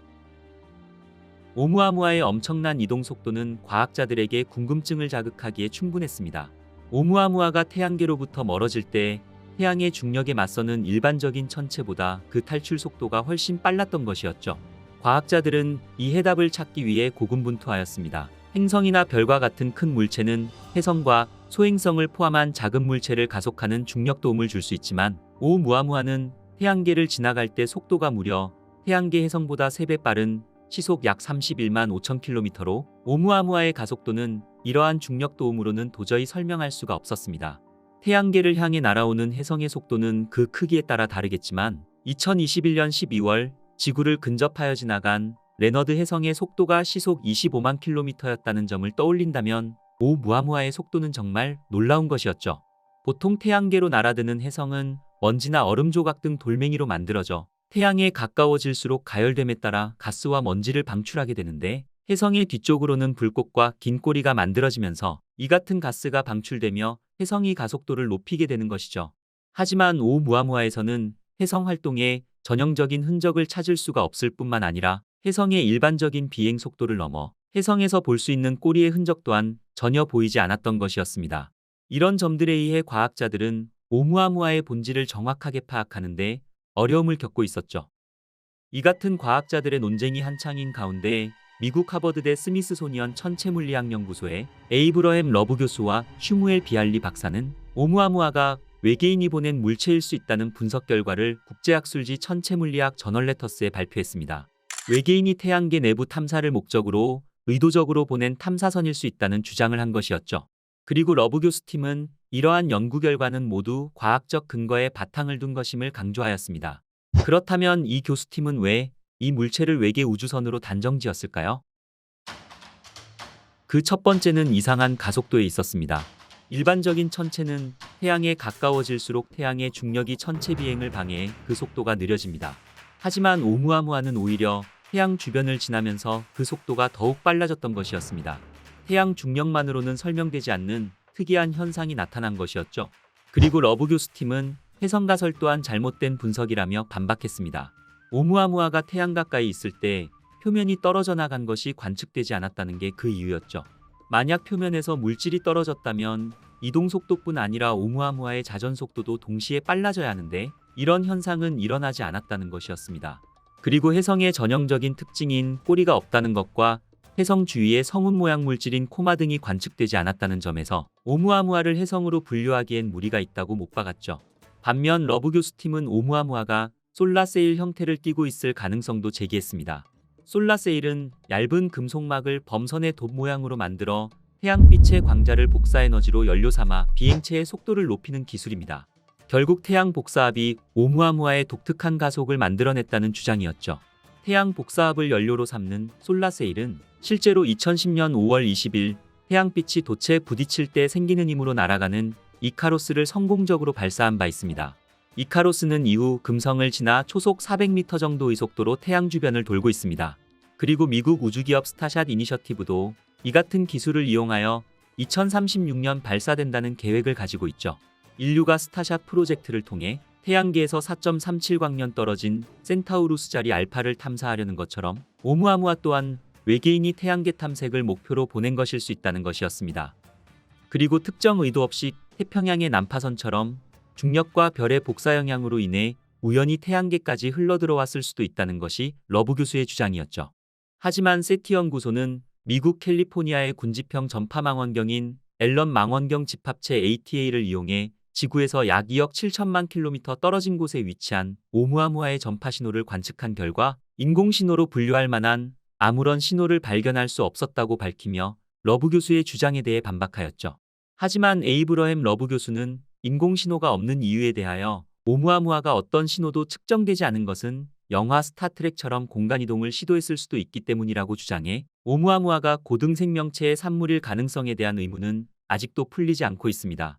오umuamua의 엄청난 이동 속도는 과학자들에게 궁금증을 자극하기에 충분했습니다. 오umuamua가 태양계로부터 멀어질 때 태양의 중력에 맞서는 일반적인 천체보다 그 탈출 속도가 훨씬 빨랐던 것이었죠. 과학자들은 이 해답을 찾기 위해 고군분투하였습니다. 행성이나 별과 같은 큰 물체는 해성과 소행성을 포함한 작은 물체를 가속하는 중력 도움을 줄 수 있지만 오umuamua는 태양계를 지나갈 때 속도가 무려 태양계 해성보다 3배 빠른 시속 약 31만 5천 km로 오umuamua의 가속도는 이러한 중력 도움으로는 도저히 설명할 수가 없었습니다. 태양계를 향해 날아오는 해성의 속도는 그 크기에 따라 다르겠지만 2021년 12월 지구를 근접하여 지나간 레너드 해성의 속도가 시속 25만 km였다는 점을 떠올린다면 오umuamua의 속도는 정말 놀라운 것이었죠. 보통 태양계로 날아드는 해성은 먼지나 얼음 조각 등 돌멩이로 만들어져 태양에 가까워질수록 가열됨에 따라 가스와 먼지를 방출하게 되는데 해성의 뒤쪽으로는 불꽃과 긴 꼬리가 만들어지면서 이 같은 가스가 방출되며 해성이 가속도를 높이게 되는 것이죠. 하지만 오umuamua에서는 해성 활동에 전형적인 흔적을 찾을 수가 없을 뿐만 아니라 해성의 일반적인 비행 속도를 넘어 해성에서 볼 수 있는 꼬리의 흔적 또한 전혀 보이지 않았던 것이었습니다. 이런 점들에 의해 과학자들은 오umuamua의 본질을 정확하게 파악하는 데 어려움을 겪고 있었죠. 이 같은 과학자들의 논쟁이 한창인 가운데 미국 하버드대 스미스소니언 천체물리학연구소의 에이브러햄 러브 교수와 슈무엘 비알리 박사는 오umuamua가 외계인이 보낸 물체일 수 있다는 분석 결과를 국제학술지 천체물리학 저널레터스에 발표했습니다. 외계인이 태양계 내부 탐사를 목적으로 의도적으로 보낸 탐사선일 수 있다는 주장을 한 것이었죠. 그리고 러브 교수팀은 이러한 연구 결과는 모두 과학적 근거에 바탕을 둔 것임을 강조하였습니다. 그렇다면 이 교수팀은 왜 이 물체를 외계 우주선으로 단정지었을까요? 그 첫 번째는 이상한 가속도에 있었습니다. 일반적인 천체는 태양에 가까워질수록 태양의 중력이 천체 비행을 방해해 그 속도가 느려집니다. 하지만 오umuamua는 오히려 태양 주변을 지나면서 그 속도가 더욱 빨라졌던 것이었습니다. 태양 중력만으로는 설명되지 않는 특이한 현상이 나타난 것이었죠. 그리고 러브 교수팀은 해성 가설 또한 잘못된 분석이라며 반박했습니다. 오umuamua가 태양 가까이 있을 때 표면이 떨어져 나간 것이 관측되지 않았다는 게 그 이유였죠. 만약 표면에서 물질이 떨어졌다면 이동 속도뿐 아니라 오umu아무아의 자전 속도도 동시에 빨라져야 하는데 이런 현상은 일어나지 않았다는 것이었습니다. 그리고 혜성의 전형적인 특징인 꼬리가 없다는 것과 혜성 주위에 성운 모양 물질인 코마 등이 관측되지 않았다는 점에서 오umu아무아를 혜성으로 분류하기엔 무리가 있다고 못 박았죠. 반면 러브 교수 팀은 오umu아무아가 솔라세일 형태를 띠고 있을 가능성도 제기했습니다. 솔라세일은 얇은 금속막을 범선의 돛 모양으로 만들어 태양빛의 광자를 복사에너지로 연료 삼아 비행체의 속도를 높이는 기술입니다. 결국 태양 복사압이 오umu아무아의 독특한 가속을 만들어냈다는 주장이었죠. 태양 복사압을 연료로 삼는 솔라세일은 실제로 2010년 5월 20일 태양빛이 돛에 부딪힐 때 생기는 힘으로 날아가는 이카로스를 성공적으로 발사한 바 있습니다. 이카로스는 이후 금성을 지나 초속 400m 정도의 속도로 태양 주변을 돌고 있습니다. 그리고 미국 우주기업 스타샷 이니셔티브도 이 같은 기술을 이용하여 2036년 발사된다는 계획을 가지고 있죠. 인류가 스타샷 프로젝트를 통해 태양계에서 4.37광년 떨어진 센타우루스 자리 알파를 탐사하려는 것처럼 오umu아무아 또한 외계인이 태양계 탐색을 목표로 보낸 것일 수 있다는 것이었습니다. 그리고 특정 의도 없이 태평양의 난파선처럼 중력과 별의 복사 영향으로 인해 우연히 태양계까지 흘러들어왔을 수도 있다는 것이 러브 교수의 주장이었죠. 하지만 세티 연구소는 미국 캘리포니아의 군지평 전파 망원경인 앨런 망원경 집합체 ATA를 이용해 지구에서 약 2억 7천만 킬로미터 떨어진 곳에 위치한 오umu아무아의 전파 신호를 관측한 결과 인공신호로 분류할 만한 아무런 신호를 발견할 수 없었다고 밝히며 러브 교수의 주장에 대해 반박하였죠. 하지만 에이브러햄 러브 교수는 인공신호가 없는 이유에 대하여 오umu아무아가 어떤 신호도 측정되지 않은 것은 영화 스타트rek처럼 공간이동을 시도했을 수도 있기 때문이라고 주장해 오umu아무아가 고등 생명체의 산물일 가능성에 대한 의문은 아직도 풀리지 않고 있습니다.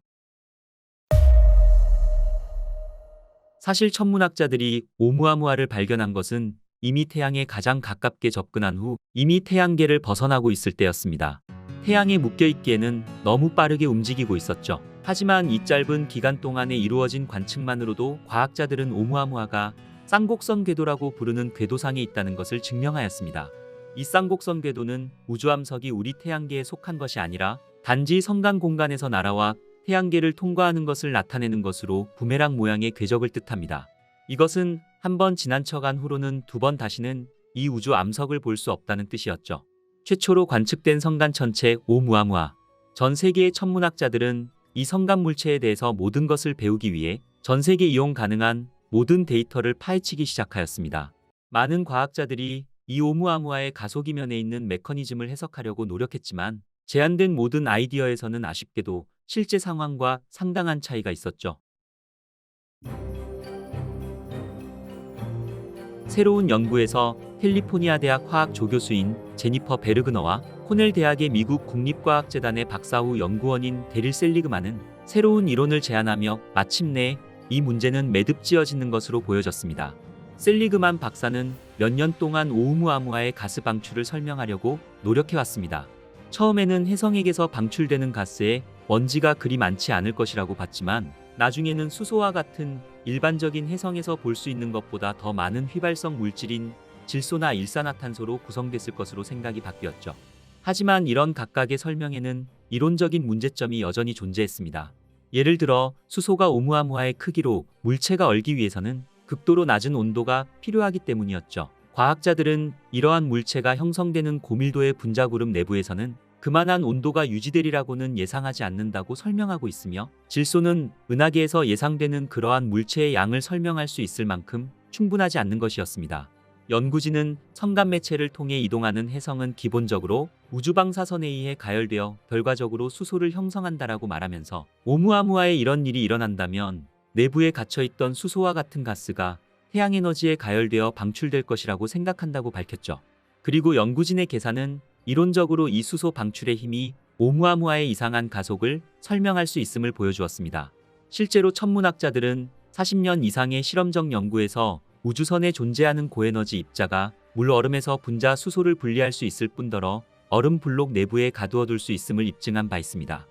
사실 천문학자들이 오umu아무아를 발견한 것은 이미 태양에 가장 가깝게 접근한 후 이미 태양계를 벗어나고 있을 때였습니다. 태양에 묶여있기에는 너무 빠르게 움직이고 있었죠. 하지만 이 짧은 기간 동안에 이루어진 관측만으로도 과학자들은 오umu아무아가 쌍곡선 궤도라고 부르는 궤도상에 있다는 것을 증명하였습니다. 이 쌍곡선 궤도는 우주암석이 우리 태양계에 속한 것이 아니라 단지 성간 공간에서 날아와 태양계를 통과하는 것을 나타내는 것으로 부메랑 모양의 궤적을 뜻합니다. 이것은 한번 지나쳐간 후로는 두 번 다시는 이 우주 암석을 볼 수 없다는 뜻이었죠. 최초로 관측된 성간 천체 오umu아무아. 전 세계의 천문학자들은 이 성간 물체에 대해서 모든 것을 배우기 위해 전 세계 이용 가능한 모든 데이터를 파헤치기 시작하였습니다. 많은 과학자들이 이 오umu아무아의 가속이면에 있는 메커니즘을 해석하려고 노력했지만 제안된 모든 아이디어에서는 아쉽게도 실제 상황과 상당한 차이가 있었죠. 새로운 연구에서 캘리포니아 대학 화학 조교수인 제니퍼 베르그너와 코넬 대학의 미국 국립과학재단의 박사 후 연구원인 데릴 셀리그만은 새로운 이론을 제안하며 마침내 이 문제는 매듭지어지는 것으로 보여졌습니다. 셀리그만 박사는 몇 년 동안 오umu아무아의 가스 방출을 설명하려고 노력해왔습니다. 처음에는 혜성에게서 방출되는 가스에 먼지가 그리 많지 않을 것이라고 봤지만 나중에는 수소와 같은 일반적인 혜성에서 볼 수 있는 것보다 더 많은 휘발성 물질인 질소나 일산화탄소로 구성됐을 것으로 생각이 바뀌었죠. 하지만 이런 각각의 설명에는 이론적인 문제점이 여전히 존재했습니다. 예를 들어 수소가 오umu아무아의 크기로 물체가 얼기 위해서는 극도로 낮은 온도가 필요하기 때문이었죠. 과학자들은 이러한 물체가 형성되는 고밀도의 분자구름 내부에서는 그만한 온도가 유지되리라고는 예상하지 않는다고 설명하고 있으며 질소는 은하계에서 예상되는 그러한 물체의 양을 설명할 수 있을 만큼 충분하지 않는 것이었습니다. 연구진은 성간 매체를 통해 이동하는 혜성은 기본적으로 우주방사선에 의해 가열되어 결과적으로 수소를 형성한다라고 말하면서 오umu아무아에 이런 일이 일어난다면 내부에 갇혀있던 수소와 같은 가스가 태양에너지에 가열되어 방출될 것이라고 생각한다고 밝혔죠. 그리고 연구진의 계산은 이론적으로 이 수소 방출의 힘이 오umu아무아의 이상한 가속을 설명할 수 있음을 보여주었습니다. 실제로 천문학자들은 40년 이상의 실험적 연구에서 우주선에 존재하는 고에너지 입자가 물 얼음에서 분자 수소를 분리할 수 있을 뿐더러 얼음 블록 내부에 가두어둘 수 있음을 입증한 바 있습니다.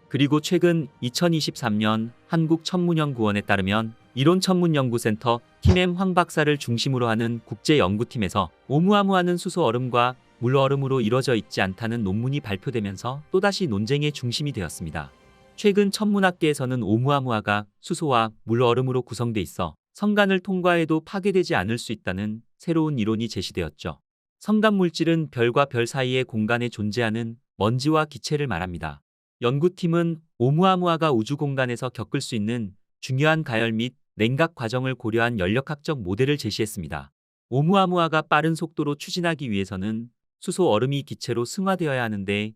그리고 최근 2023년 한국천문연구원에 따르면 이론천문연구센터 팀엠 황 박사를 중심으로 하는 국제연구팀에서 오umu아무아는 수소 얼음과 물 얼음으로 이루어져 있지 않다는 논문이 발표되면서 또다시 논쟁의 중심이 되었습니다. 최근 천문학계에서는 오umu아무아가 수소와 물 얼음으로 구성돼 있어 성간을 통과해도 파괴되지 않을 수 있다는 새로운 이론이 제시되었죠. 성간 물질은 별과 별 사이의 공간에 존재하는 먼지와 기체를 말합니다. 연구팀은 오umu아무아가 우주 공간에서 겪을 수 있는 중요한 가열 및 냉각 과정을 고려한 연력학적 모델을 제시했습니다. 오umu아무아가 빠른 속도로 추진하기 위해서는 수소 얼음이 기체로 승화되어야 하는데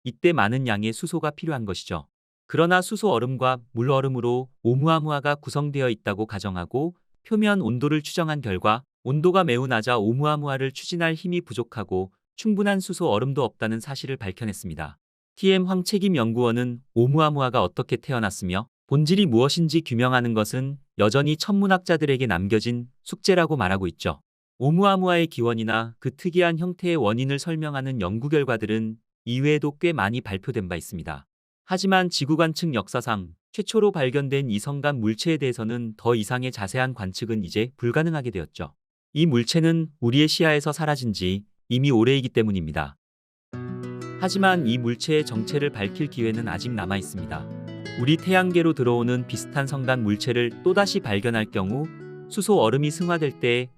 이때 많은 양의 수소가 필요한 것이죠. 그러나 수소 얼음과 물 얼음으로 오umu아무아가 구성되어 있다고 가정하고 표면 온도를 추정한 결과 온도가 매우 낮아 오umu아무아를 추진할 힘이 부족하고 충분한 수소 얼음도 없다는 사실을 밝혀냈습니다. TM 황 책임연구원은 오umu아무아가 어떻게 태어났으며 본질이 무엇인지 규명하는 것은 여전히 천문학자들에게 남겨진 숙제라고 말하고 있죠. 오umu아무아의 기원이나 그 특이한 형태의 원인을 설명하는 연구 결과들은 이외에도 꽤 많이 발표된 바 있습니다. 하지만 지구관측 역사상 최초로 발견된 이 성간 물체에 대해서는 더 이상의 자세한 관측은 이제 불가능하게 되었죠. 이 물체는 우리의 시야에서 사라진 지 이미 오래이기 때문입니다. 하지만 이 물체의 정체를 밝힐 기회는 아직 남아 있습니다. 우리 태양계로 들어오는 비슷한 성간 물체를 또다시 발견할 경우 수소 얼음이 승화될 때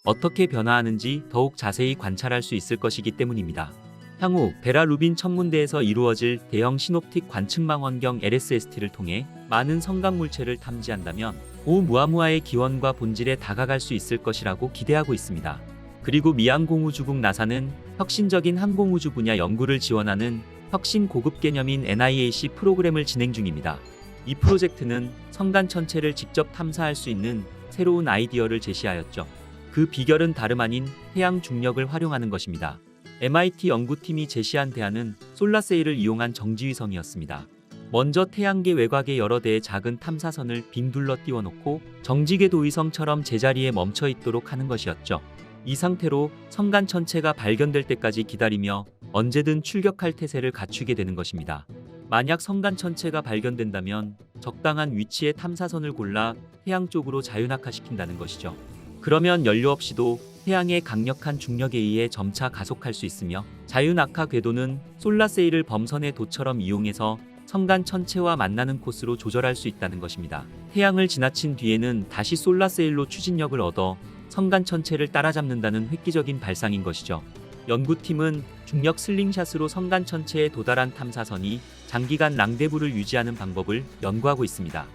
어떻게 변화하는지 더욱 자세히 관찰할 수 있을 것이기 때문입니다. 향후 베라 루빈 천문대에서 이루어질 대형 시놉틱 관측망원경 LSST를 통해 많은 성간 물체를 탐지한다면 오umu아무아의 기원과 본질에 다가갈 수 있을 것이라고 기대하고 있습니다. 그리고 미 항공우주국 나사는 혁신적인 항공우주 분야 연구를 지원하는 혁신 고급 개념인 NIAC 프로그램을 진행 중입니다. 이 프로젝트는 성간 천체를 직접 탐사할 수 있는 새로운 아이디어를 제시하였죠. 그 비결은 다름 아닌 태양 중력을 활용하는 것입니다. MIT 연구팀이 제시한 대안은 솔라세일을 이용한 정지위성이었습니다. 먼저 태양계 외곽에 여러 대의 작은 탐사선을 빙 둘러 띄워놓고 정지궤도 위성처럼 제자리에 멈춰 있도록 하는 것이었죠. 이 상태로 성간 천체가 발견될 때까지 기다리며 언제든 출격할 태세를 갖추게 되는 것입니다. 만약 성간 천체가 발견된다면 적당한 위치의 탐사선을 골라 태양 쪽으로 자유낙하시킨다는 것이죠. 그러면 연료 없이도 태양의 강력한 중력에 의해 점차 가속할 수 있으며 자유낙하 궤도는 솔라세일을 범선의 도처럼 이용해서 성간 천체와 만나는 코스로 조절할 수 있다는 것입니다. 태양을 지나친 뒤에는 다시 솔라세일로 추진력을 얻어 성간 천체를 따라잡는다는 획기적인 발상인 것이죠. 연구팀은 중력 슬링샷으로 성간 천체에 도달한 탐사선이 장기간 랑데부를 유지하는 방법을 연구하고 있습니다.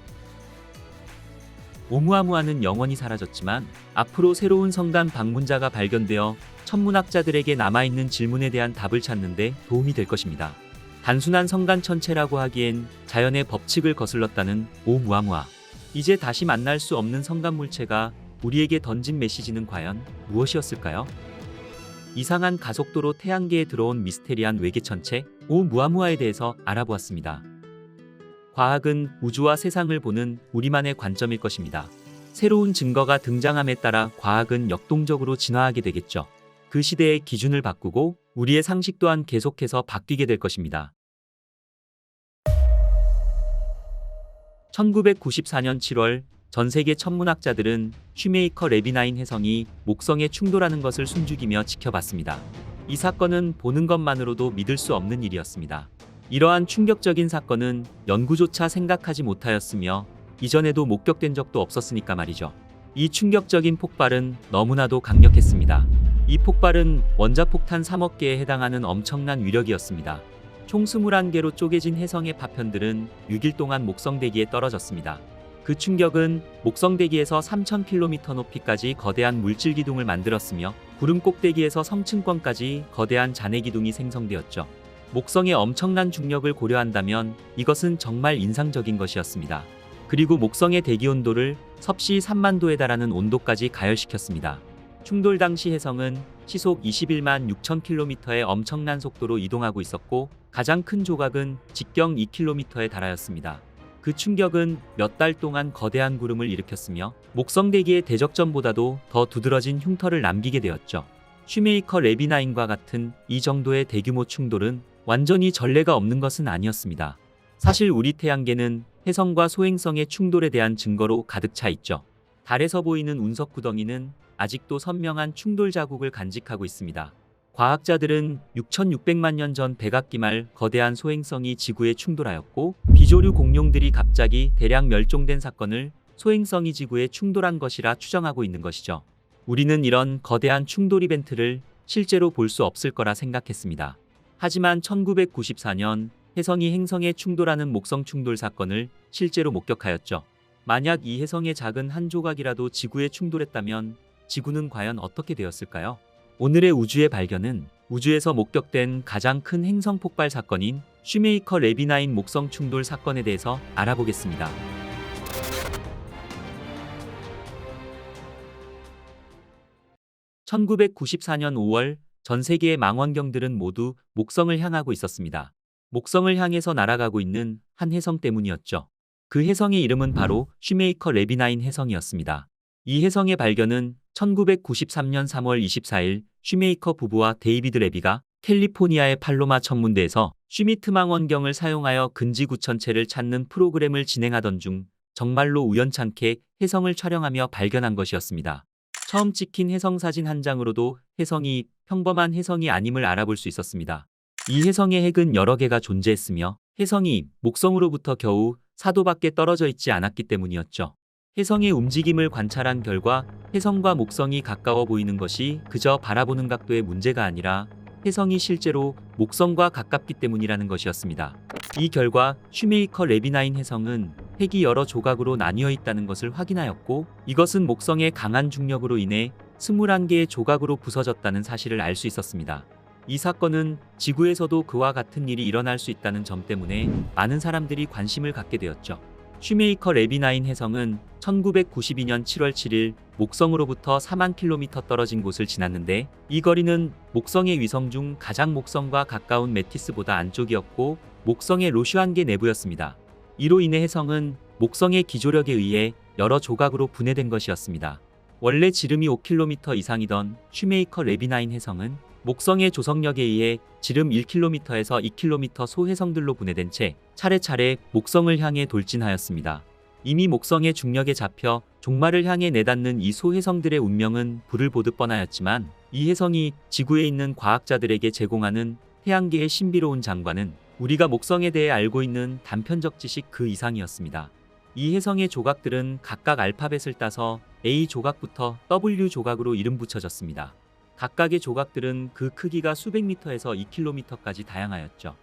오umu아무아는 영원히 사라졌지만 앞으로 새로운 성간 방문자가 발견되어 천문학자들에게 남아있는 질문에 대한 답을 찾는 데 도움이 될 것입니다. 단순한 성간 천체라고 하기엔 자연의 법칙을 거슬렀다는 오umu아무아. 이제 다시 만날 수 없는 성간 물체가 우리에게 던진 메시지는 과연 무엇이었을까요? 이상한 가속도로 태양계에 들어온 미스테리한 외계 천체 오umu아무아에 대해서 알아보았습니다. 과학은 우주와 세상을 보는 우리만의 관점일 것입니다. 새로운 증거가 등장함에 따라 과학은 역동적으로 진화하게 되겠죠. 그 시대의 기준을 바꾸고 우리의 상식 또한 계속해서 바뀌게 될 것입니다. 1994년 7월 전 세계 천문학자들은 슈메이커 레비9 혜성이 목성에 충돌하는 것을 숨죽이며 지켜봤습니다. 이 사건은 보는 것만으로도 믿을 수 없는 일이었습니다. 이러한 충격적인 사건은 연구조차 생각하지 못하였으며 이전에도 목격된 적도 없었으니까 말이죠. 이 충격적인 폭발은 너무나도 강력했습니다. 이 폭발은 원자폭탄 3억 개에 해당하는 엄청난 위력이었습니다. 총 21개로 쪼개진 혜성의 파편들은 6일 동안 목성대기에 떨어졌습니다. 그 충격은 목성대기에서 3,000km 높이까지 거대한 물질 기둥을 만들었으며 구름 꼭대기에서 성층권까지 거대한 잔해 기둥이 생성되었죠. 목성의 엄청난 중력을 고려한다면 이것은 정말 인상적인 것이었습니다. 그리고 목성의 대기 온도를 섭씨 3만 도에 달하는 온도까지 가열시켰습니다. 충돌 당시 혜성은 시속 21만 6천 km의 엄청난 속도로 이동하고 있었고 가장 큰 조각은 직경 2km에 달하였습니다. 그 충격은 몇 달 동안 거대한 구름을 일으켰으며 목성대기의 대적전보다도 더 두드러진 흉터를 남기게 되었죠. 슈메이커 레비9과 같은 이 정도의 대규모 충돌은 완전히 전례가 없는 것은 아니었습니다. 사실 우리 태양계는 혜성과 소행성의 충돌에 대한 증거로 가득 차 있죠. 달에서 보이는 운석 구덩이는 아직도 선명한 충돌 자국을 간직하고 있습니다. 과학자들은 6,600만 년 전 백악기 말 거대한 소행성이 지구에 충돌하였고, 비조류 공룡들이 갑자기 대량 멸종된 사건을 소행성이 지구에 충돌한 것이라 추정하고 있는 것이죠. 우리는 이런 거대한 충돌 이벤트를 실제로 볼 수 없을 거라 생각했습니다. 하지만 1994년 혜성이 행성에 충돌하는 목성 충돌 사건을 실제로 목격하였죠. 만약 이 혜성의 작은 한 조각이라도 지구에 충돌했다면 지구는 과연 어떻게 되었을까요? 오늘의 우주의 발견은 우주에서 목격된 가장 큰 행성 폭발 사건인 슈메이커 레비9 목성 충돌 사건에 대해서 알아보겠습니다. 1994년 5월 전 세계의 망원경들은 모두 목성을 향하고 있었습니다. 목성을 향해서 날아가고 있는 한 혜성 때문이었죠. 그 혜성의 이름은 바로 슈메이커 레비9 혜성이었습니다. 이 혜성의 발견은 1993년 3월 24일 슈메이커 부부와 데이비드 레비가 캘리포니아의 팔로마 천문대에서 슈미트 망원경을 사용하여 근지 구천체를 찾는 프로그램을 진행하던 중 정말로 우연찮게 혜성을 촬영하며 발견한 것이었습니다. 처음 찍힌 혜성 사진 한 장으로도 혜성이 평범한 혜성이 아님을 알아볼 수 있었습니다. 이 혜성의 핵은 여러 개가 존재했으며 혜성이 목성으로부터 겨우 4도밖에 떨어져 있지 않았기 때문이었죠. 혜성의 움직임을 관찰한 결과 혜성과 목성이 가까워 보이는 것이 그저 바라보는 각도의 문제가 아니라 혜성이 실제로 목성과 가깝기 때문이라는 것이었습니다. 이 결과 슈메이커 레비9 혜성은 핵이 여러 조각으로 나뉘어 있다는 것을 확인하였고, 이것은 목성의 강한 중력으로 인해 21개의 조각으로 부서졌다는 사실을 알 수 있었습니다. 이 사건은 지구에서도 그와 같은 일이 일어날 수 있다는 점 때문에 많은 사람들이 관심을 갖게 되었죠. 슈메이커 레비9 혜성은 1992년 7월 7일 목성으로부터 4만 킬로미터 떨어진 곳을 지났는데, 이 거리는 목성의 위성 중 가장 목성과 가까운 메티스보다 안쪽이었고 목성의 로슈안계 내부였습니다. 이로 인해 혜성은 목성의 기조력에 의해 여러 조각으로 분해된 것이었습니다. 원래 지름이 5km 이상이던 슈메이커 레비9 혜성은 목성의 조성력에 의해 지름 1km에서 2km 소혜성들로 분해된 채 차례차례 목성을 향해 돌진하였습니다. 이미 목성의 중력에 잡혀 종말을 향해 내닫는 이 소혜성들의 운명은 불을 보듯 뻔하였지만, 이 혜성이 지구에 있는 과학자들에게 제공하는 태양계의 신비로운 장관은 우리가 목성에 대해 알고 있는 단편적 지식 그 이상이었습니다. 이 혜성의 조각들은 각각 알파벳을 따서 A 조각부터 W 조각으로 이름 붙여졌습니다. 각각의 조각들은 그 크기가 수백 미터에서 2km까지 다양하였죠.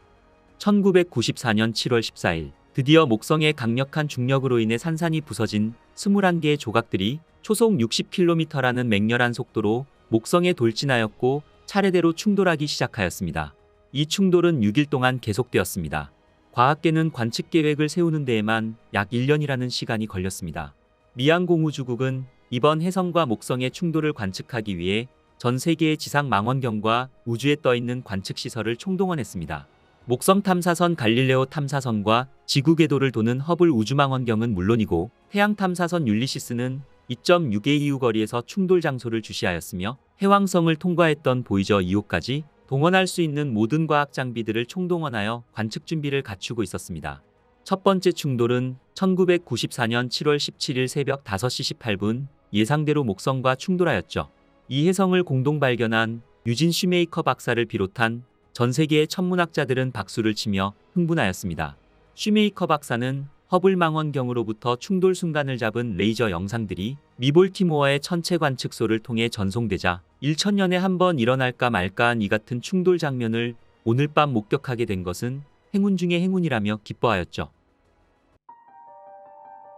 1994년 7월 14일 드디어 목성의 강력한 중력으로 인해 산산이 부서진 21개의 조각들이 초속 60km라는 맹렬한 속도로 목성에 돌진하였고 차례대로 충돌하기 시작하였습니다. 이 충돌은 6일 동안 계속되었습니다. 과학계는 관측 계획을 세우는 데에만 약 1년이라는 시간이 걸렸습니다. 미항공우주국은 이번 혜성과 목성의 충돌을 관측하기 위해 전 세계의 지상 망원경과 우주에 떠있는 관측 시설을 총동원했습니다. 목성 탐사선 갈릴레오 탐사선과 지구 궤도를 도는 허블 우주망원경은 물론이고, 태양 탐사선 율리시스는 2.6AU 거리에서 충돌 장소를 주시하였으며, 해왕성을 통과했던 보이저 2호까지 동원할 수 있는 모든 과학 장비들을 총동원하여 관측 준비를 갖추고 있었습니다. 첫 번째 충돌은 1994년 7월 17일 새벽 5시 18분 예상대로 목성과 충돌하였죠. 이 혜성을 공동 발견한 유진 슈메이커 박사를 비롯한 전 세계의 천문학자들은 박수를 치며 흥분하였습니다. 슈메이커 박사는 허블 망원경으로부터 충돌 순간을 잡은 레이저 영상들이 미볼티모어의 천체 관측소를 통해 전송되자 1000년에 한 번 일어날까 말까한 이 같은 충돌 장면을 오늘 밤 목격하게 된 것은 행운 중의 행운이라며 기뻐하였죠.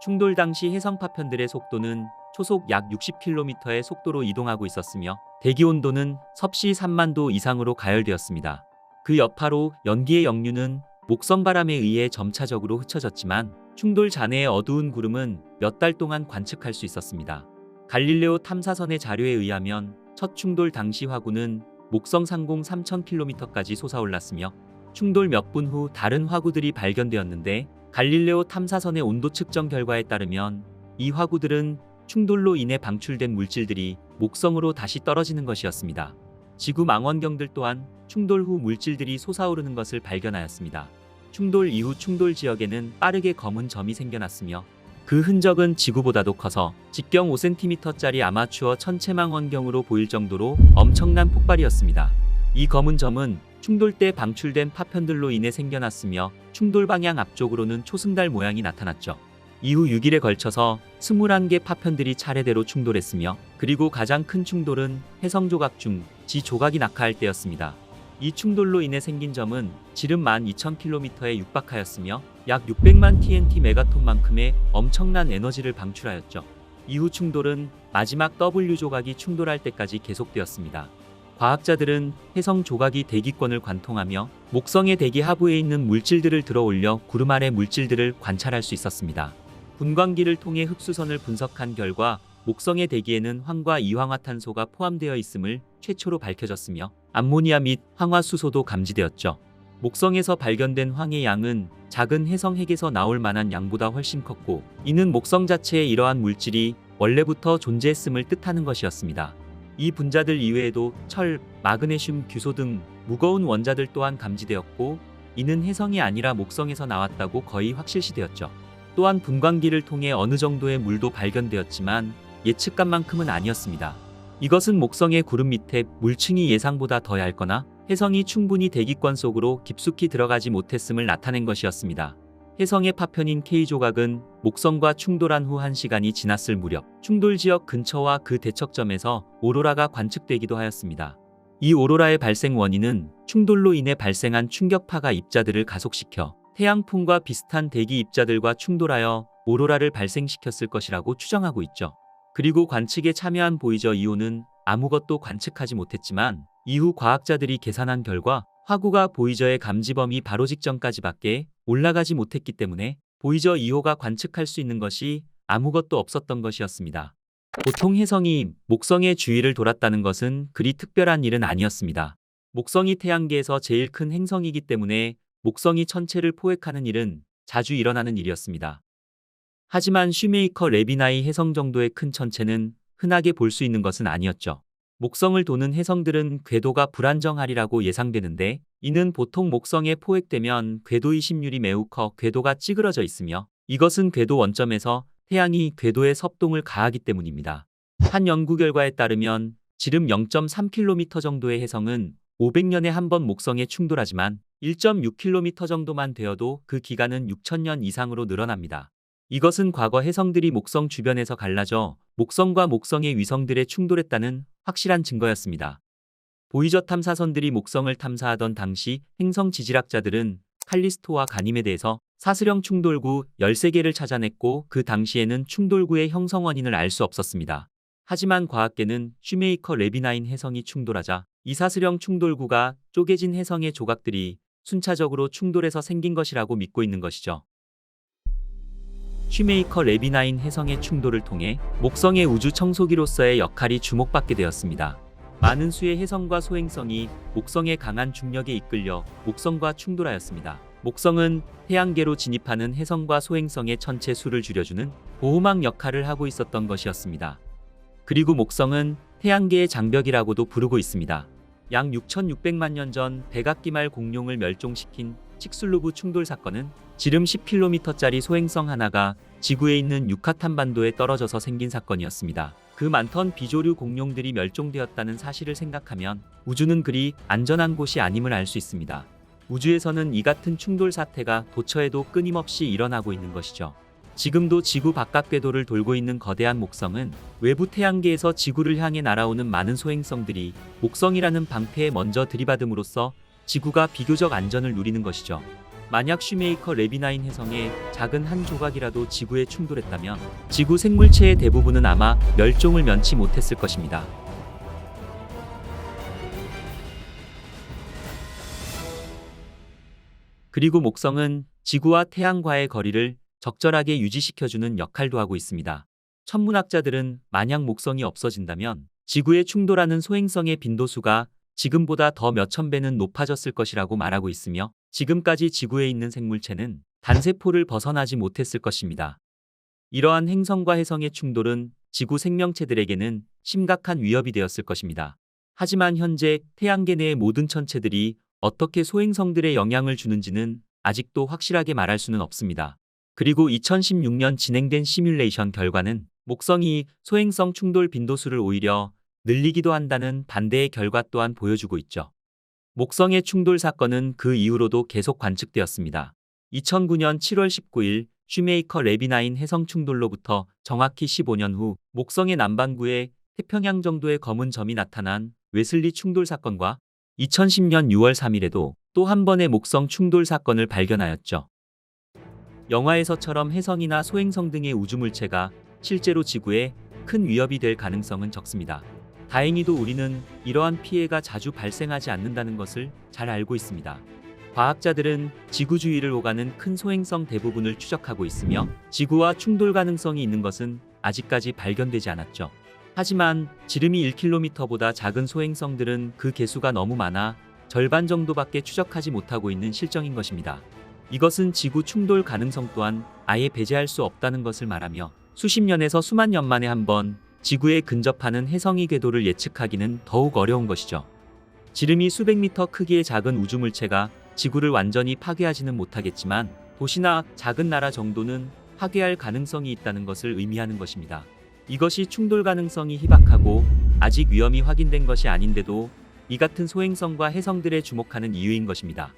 충돌 당시 혜성 파편들의 속도는 초속 약 60km의 속도로 이동하고 있었으며 대기 온도는 섭씨 3만도 이상으로 가열되었습니다. 그 여파로 연기의 역류는 목성 바람에 의해 점차적으로 흩어졌지만 충돌 잔해의 어두운 구름은 몇 달 동안 관측할 수 있었습니다. 갈릴레오 탐사선의 자료에 의하면 첫 충돌 당시 화구는 목성 상공 3000km까지 솟아올랐으며 충돌 몇 분 후 다른 화구들이 발견되었는데, 갈릴레오 탐사선의 온도 측정 결과에 따르면 이 화구들은 충돌로 인해 방출된 물질들이 목성으로 다시 떨어지는 것이었습니다. 지구 망원경들 또한 충돌 후 물질들이 솟아오르는 것을 발견하였습니다. 충돌 이후 충돌 지역에는 빠르게 검은 점이 생겨났으며 그 흔적은 지구보다도 커서 직경 5cm짜리 아마추어 천체망 원경으로 보일 정도로 엄청난 폭발이었습니다. 이 검은 점은 충돌 때 방출된 파편들로 인해 생겨났으며 충돌 방향 앞쪽으로는 초승달 모양이 나타났죠. 이후 6일에 걸쳐서 21개 파편들이 차례대로 충돌했으며 그리고 가장 큰 충돌은 해성 조각 중 지 조각이 낙하할 때였습니다. 이 충돌로 인해 생긴 점은 지름 12,000km에 육박하였으며 약 600만 TNT 메가톤만큼의 엄청난 에너지를 방출하였죠. 이후 충돌은 마지막 W 조각이 충돌할 때까지 계속되었습니다. 과학자들은 해성 조각이 대기권을 관통하며 목성의 대기 하부에 있는 물질들을 들어올려 구름 아래 물질들을 관찰할 수 있었습니다. 분광기를 통해 흡수선을 분석한 결과 목성의 대기에는 황과 이황화탄소가 포함되어 있음을 최초로 밝혀졌으며 암모니아 및 황화수소도 감지되었죠. 목성에서 발견된 황의 양은 작은 해성 핵에서 나올 만한 양보다 훨씬 컸고 이는 목성 자체에 이러한 물질이 원래부터 존재했음을 뜻하는 것이었습니다. 이 분자들 이외에도 철, 마그네슘, 규소 등 무거운 원자들 또한 감지되었고 이는 해성이 아니라 목성에서 나왔다고 거의 확실시되었죠. 또한 분광기를 통해 어느 정도의 물도 발견되었지만 예측값만큼은 아니었습니다. 이것은 목성의 구름 밑에 물층이 예상보다 더 얇거나 해성이 충분히 대기권 속으로 깊숙이 들어가지 못했음을 나타낸 것이었습니다. 해성의 파편인 K조각은 목성과 충돌한 후 1시간이 지났을 무렵 충돌 지역 근처와 그 대척점에서 오로라가 관측되기도 하였습니다. 이 오로라의 발생 원인은 충돌로 인해 발생한 충격파가 입자들을 가속시켜 태양풍과 비슷한 대기 입자들과 충돌하여 오로라를 발생시켰을 것이라고 추정하고 있죠. 그리고 관측에 참여한 보이저 2호는 아무것도 관측하지 못했지만 이후 과학자들이 계산한 결과 화구가 보이저의 감지 범위 바로 직전까지밖에 올라가지 못했기 때문에 보이저 2호가 관측할 수 있는 것이 아무것도 없었던 것이었습니다. 보통 해성이 목성의 주위를 돌았다는 것은 그리 특별한 일은 아니었습니다. 목성이 태양계에서 제일 큰 행성이기 때문에 목성이 천체를 포획하는 일은 자주 일어나는 일이었습니다. 하지만 슈메이커 레비나이 해성 정도의 큰 천체는 흔하게 볼 수 있는 것은 아니었죠. 목성을 도는 해성들은 궤도가 불안정하리라고 예상되는데 이는 보통 목성에 포획되면 궤도 이심률이 매우 커 궤도가 찌그러져 있으며 이것은 궤도 원점에서 태양이 궤도에 섭동을 가하기 때문입니다. 한 연구 결과에 따르면 지름 0.3km 정도의 해성은 500년에 한 번 목성에 충돌하지만 1.6km 정도만 되어도 그 기간은 6,000년 이상으로 늘어납니다. 이것은 과거 해성들이 목성 주변에서 갈라져 목성과 목성의 위성들에 충돌했다는 확실한 증거였습니다. 보이저 탐사선들이 목성을 탐사하던 당시 행성 지질학자들은 칼리스토와 가니메데에서 사슬형 충돌구 13개를 찾아냈고 그 당시에는 충돌구의 형성 원인을 알 수 없었습니다. 하지만 과학계는 슈메이커 레비나인 해성이 충돌하자 이 사슬형 충돌구가 쪼개진 해성의 조각들이 순차적으로 충돌해서 생긴 것이라고 믿고 있는 것이죠. 슈메이커 레비나인 해성의 충돌을 통해 목성의 우주 청소기로서의 역할이 주목받게 되었습니다. 많은 수의 해성과 소행성이 목성의 강한 중력에 이끌려 목성과 충돌하였습니다. 목성은 태양계로 진입하는 해성과 소행성의 천체 수를 줄여주는 보호막 역할을 하고 있었던 것이었습니다. 그리고 목성은 태양계의 장벽이라고도 부르고 있습니다. 약 6,600만 년 전 백악기말 공룡을 멸종시킨 칙슬루브 충돌 사건은 지름 10km짜리 소행성 하나가 지구에 있는 유카탄 반도에 떨어져서 생긴 사건이었습니다. 그 많던 비조류 공룡들이 멸종되었다는 사실을 생각하면 우주는 그리 안전한 곳이 아님을 알 수 있습니다. 우주에서는 이 같은 충돌 사태가 도처에도 끊임없이 일어나고 있는 것이죠. 지금도 지구 바깥 궤도를 돌고 있는 거대한 목성은 외부 태양계에서 지구를 향해 날아오는 많은 소행성들이 목성이라는 방패에 먼저 들이받음으로써 지구가 비교적 안전을 누리는 것이죠. 만약 슈메이커 레비나인 해성의 작은 한 조각이라도 지구에 충돌했다면 지구 생물체의 대부분은 아마 멸종을 면치 못했을 것입니다. 그리고 목성은 지구와 태양과의 거리를 적절하게 유지시켜주는 역할도 하고 있습니다. 천문학자들은 만약 목성이 없어진다면 지구에 충돌하는 소행성의 빈도수가 지금보다 더 몇천 배는 높아졌을 것이라고 말하고 있으며 지금까지 지구에 있는 생물체는 단세포를 벗어나지 못했을 것입니다. 이러한 행성과 해성의 충돌은 지구 생명체들에게는 심각한 위협이 되었을 것입니다. 하지만 현재 태양계 내의 모든 천체들이 어떻게 소행성들에 영향을 주는지는 아직도 확실하게 말할 수는 없습니다. 그리고 2016년 진행된 시뮬레이션 결과는 목성이 소행성 충돌 빈도수를 오히려 늘리기도 한다는 반대의 결과 또한 보여주고 있죠. 목성의 충돌 사건은 그 이후로도 계속 관측되었습니다. 2009년 7월 19일 슈메이커 랩이9 해성 충돌로부터 정확히 15년 후 목성의 남반구에 태평양 정도의 검은 점이 나타난 웨슬리 충돌 사건과 2010년 6월 3일에도 또 한 번의 목성 충돌 사건을 발견하였죠. 영화에서처럼 혜성이나 소행성 등의 우주물체가 실제로 지구에 큰 위협이 될 가능성은 적습니다. 다행히도 우리는 이러한 피해가 자주 발생하지 않는다는 것을 잘 알고 있습니다. 과학자들은 지구 주위를 오가는 큰 소행성 대부분을 추적하고 있으며 지구와 충돌 가능성이 있는 것은 아직까지 발견되지 않았죠. 하지만 지름이 1km보다 작은 소행성들은 그 개수가 너무 많아 절반 정도밖에 추적하지 못하고 있는 실정인 것입니다. 이것은 지구 충돌 가능성 또한 아예 배제할 수 없다는 것을 말하며 수십 년에서 수만 년 만에 한 번 지구에 근접하는 혜성의 궤도를 예측하기는 더욱 어려운 것이죠. 지름이 수백 미터 크기의 작은 우주물체가 지구를 완전히 파괴하지는 못하겠지만 도시나 작은 나라 정도는 파괴할 가능성이 있다는 것을 의미하는 것입니다. 이것이 충돌 가능성이 희박하고 아직 위험이 확인된 것이 아닌데도 이 같은 소행성과 혜성들에 주목하는 이유인 것입니다.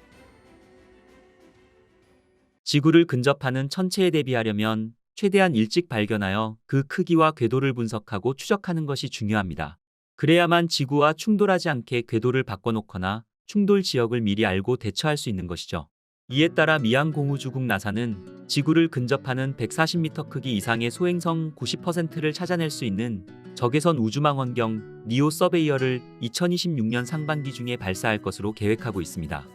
지구를 근접하는 천체에 대비하려면 최대한 일찍 발견하여 그 크기와 궤도를 분석하고 추적하는 것이 중요합니다. 그래야만 지구와 충돌하지 않게 궤도를 바꿔놓거나 충돌 지역을 미리 알고 대처할 수 있는 것이죠. 이에 따라 미양 공우주국 나사는 지구를 근접하는 140m 크기 이상의 소행성 90%를 찾아낼 수 있는 적외선 우주망원경 니오 서베이어를 2026년 상반기 중에 발사할 것으로 계획하고 있습니다.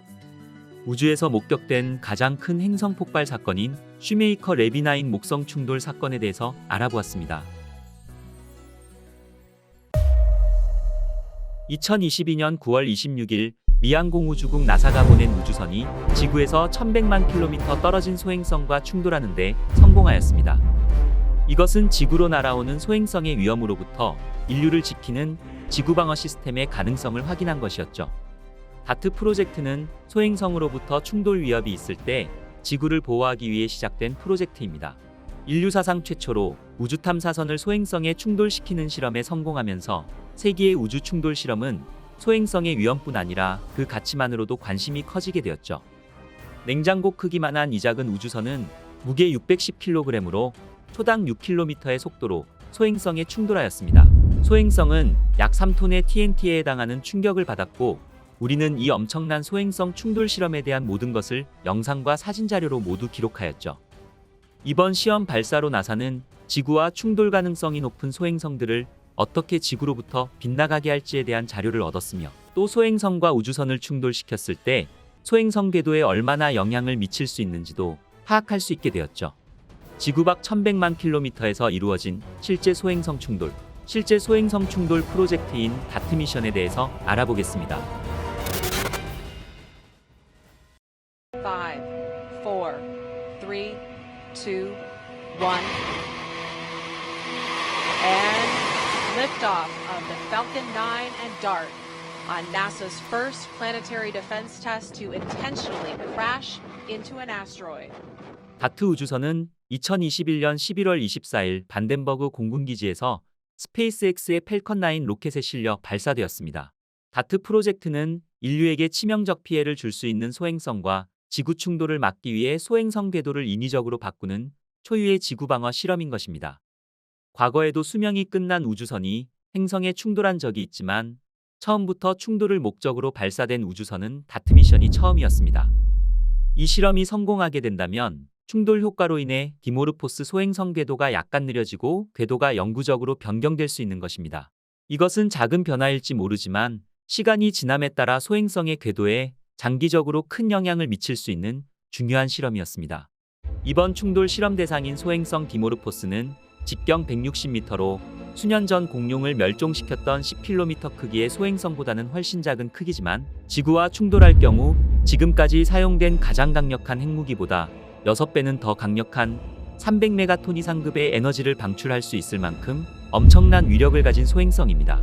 우주에서 목격된 가장 큰 행성 폭발 사건인 슈메이커 랩이9 목성 충돌 사건에 대해서 알아보았습니다. 2022년 9월 26일 미양공우주국 나사가 보낸 우주선이 지구에서 1100만 킬로미터 떨어진 소행성과 충돌하는 데 성공하였습니다. 이것은 지구로 날아오는 소행성의 위험으로부터 인류를 지키는 지구방어 시스템의 가능성을 확인한 것이었죠. 다트 프로젝트는 소행성으로부터 충돌 위협이 있을 때 지구를 보호하기 위해 시작된 프로젝트입니다. 인류 사상 최초로 우주 탐사선을 소행성에 충돌시키는 실험에 성공하면서 세기의 우주 충돌 실험은 소행성의 위험뿐 아니라 그 가치만으로도 관심이 커지게 되었죠. 냉장고 크기만한 이 작은 우주선은 무게 610kg으로 초당 6km의 속도로 소행성에 충돌하였습니다. 소행성은 약 3톤의 TNT에 해당하는 충격을 받았고 우리는 이 엄청난 소행성 충돌 실험에 대한 모든 것을 영상과 사진 자료로 모두 기록하였죠. 이번 시험 발사로 나사는 지구와 충돌 가능성이 높은 소행성들을 어떻게 지구로부터 빗나가게 할지에 대한 자료를 얻었으며 또 소행성과 우주선을 충돌시켰을 때 소행성 궤도에 얼마나 영향을 미칠 수 있는지도 파악할 수 있게 되었죠. 지구 밖 1100만 킬로미터에서 이루어진 실제 소행성 충돌 프로젝트인 다트 미션에 대해서 알아보겠습니다. 5, 4, 3, 2, 1 and liftoff of the Falcon 9 and DART on NASA's first planetary defense test to intentionally crash into an asteroid. 다트 우주선은 2021년 11월 24일 반덴버그 공군기지에서 스페이스X의 팰컨 9 로켓에 실려 발사되었습니다. 다트 프로젝트는 인류에게 치명적 피해를 줄 수 있는 소행성과 지구 충돌을 막기 위해 소행성 궤도를 인위적으로 바꾸는 초유의 지구 방어 실험인 것입니다. 과거에도 수명이 끝난 우주선이 행성에 충돌한 적이 있지만 처음부터 충돌을 목적으로 발사된 우주선은 다트 미션이 처음이었습니다. 이 실험이 성공하게 된다면 충돌 효과로 인해 디모르포스 소행성 궤도가 약간 느려지고 궤도가 영구적으로 변경될 수 있는 것입니다. 이것은 작은 변화일지 모르지만 시간이 지남에 따라 소행성의 궤도에 장기적으로 큰 영향을 미칠 수 있는 중요한 실험이었습니다. 이번 충돌 실험 대상인 소행성 디모르포스는 직경 160m로 수년 전 공룡을 멸종시켰던 10km 크기의 소행성보다는 훨씬 작은 크기지만 지구와 충돌할 경우 지금까지 사용된 가장 강력한 핵무기보다 6배는 더 강력한 300메가톤 이상급의 에너지를 방출할 수 있을 만큼 엄청난 위력을 가진 소행성입니다.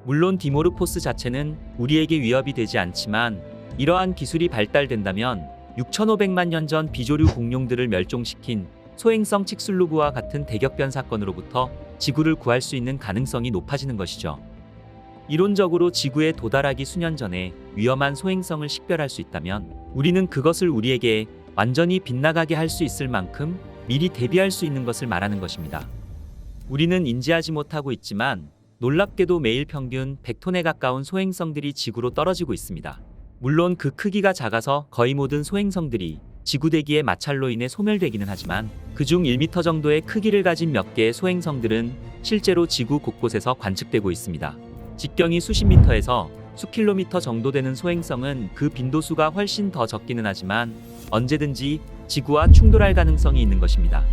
물론 디모르포스 자체는 우리에게 위협이 되지 않지만 이러한 기술이 발달된다면 6,500만 년 전 비조류 공룡들을 멸종시킨 소행성 칙술루그와 같은 대격변 사건으로부터 지구를 구할 수 있는 가능성이 높아지는 것이죠. 이론적으로 지구에 도달하기 수년 전에 위험한 소행성을 식별할 수 있다면 우리는 그것을 우리에게 완전히 빗나가게 할 수 있을 만큼 미리 대비할 수 있는 것을 말하는 것입니다. 우리는 인지하지 못하고 있지만 놀랍게도 매일 평균 100톤에 가까운 소행성들이 지구로 떨어지고 있습니다. 물론 그 크기가 작아서 거의 모든 소행성들이 지구 대기의 마찰로 인해 소멸되기는 하지만 그중 1m 정도의 크기를 가진 몇 개의 소행성들은 실제로 지구 곳곳에서 관측되고 있습니다. 직경이 수십 미터에서 수 킬로미터 정도 되는 소행성은 그 빈도수가 훨씬 더 적기는 하지만 언제든지 지구와 충돌할 가능성이 있는 것입니다.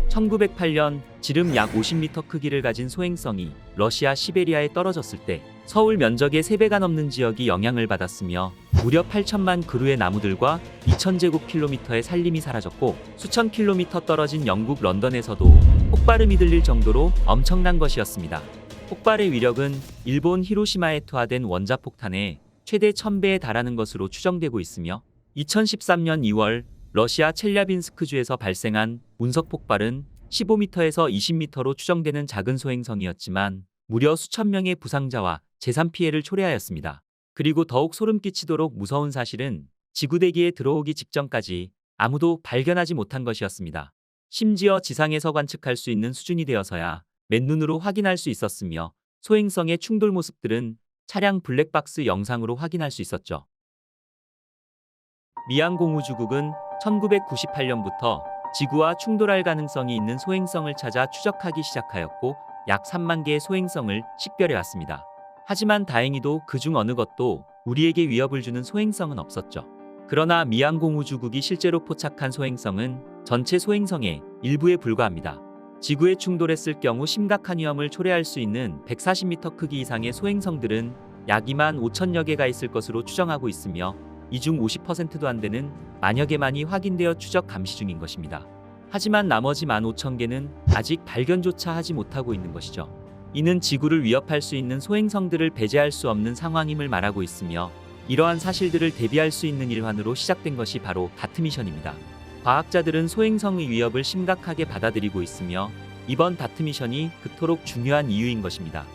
1908년 지름 약 50m 크기를 가진 소행성이 러시아 시베리아에 떨어졌을 때 서울 면적의 3배가 넘는 지역이 영향을 받았으며 무려 8천만 그루의 나무들과 2000제곱킬로미터의 산림이 사라졌고 수천 킬로미터 떨어진 영국 런던에서도 폭발음이 들릴 정도로 엄청난 것이었습니다. 폭발의 위력은 일본 히로시마에 투하된 원자폭탄의 최대 1000배에 달하는 것으로 추정되고 있으며 2013년 2월 러시아 첼랴빈스크주에서 발생한 운석 폭발은 15m에서 20m로 추정되는 작은 소행성이었지만 무려 수천 명의 부상자와 재산 피해를 초래하였습니다. 그리고 더욱 소름 끼치도록 무서운 사실은 지구대기에 들어오기 직전까지 아무도 발견하지 못한 것이었습니다. 심지어 지상에서 관측할 수 있는 수준이 되어서야 맨눈으로 확인할 수 있었으며 소행성의 충돌 모습들은 차량 블랙박스 영상으로 확인할 수 있었죠. 미양공우주국은 1998년부터 지구와 충돌할 가능성이 있는 소행성을 찾아 추적하기 시작하였고 약 3만 개의 소행성을 식별해왔습니다. 하지만 다행히도 그중 어느 것도 우리에게 위협을 주는 소행성은 없었죠. 그러나 미양공우주국이 실제로 포착한 소행성은 전체 소행성의 일부에 불과합니다. 지구에 충돌했을 경우 심각한 위험을 초래할 수 있는 140m 크기 이상의 소행성들은 약 2만 5천여 개가 있을 것으로 추정하고 있으며 이 중 50%도 안 되는 만여 개만이 확인되어 추적 감시 중인 것입니다. 하지만 나머지 15,000개는 아직 발견조차 하지 못하고 있는 것이죠. 이는 지구를 위협할 수 있는 소행성들을 배제할 수 없는 상황임을 말하고 있으며 이러한 사실들을 대비할 수 있는 일환으로 시작된 것이 바로 다트 미션입니다. 과학자들은 소행성의 위협을 심각하게 받아들이고 있으며 이번 다트 미션이 그토록 중요한 이유인 것입니다.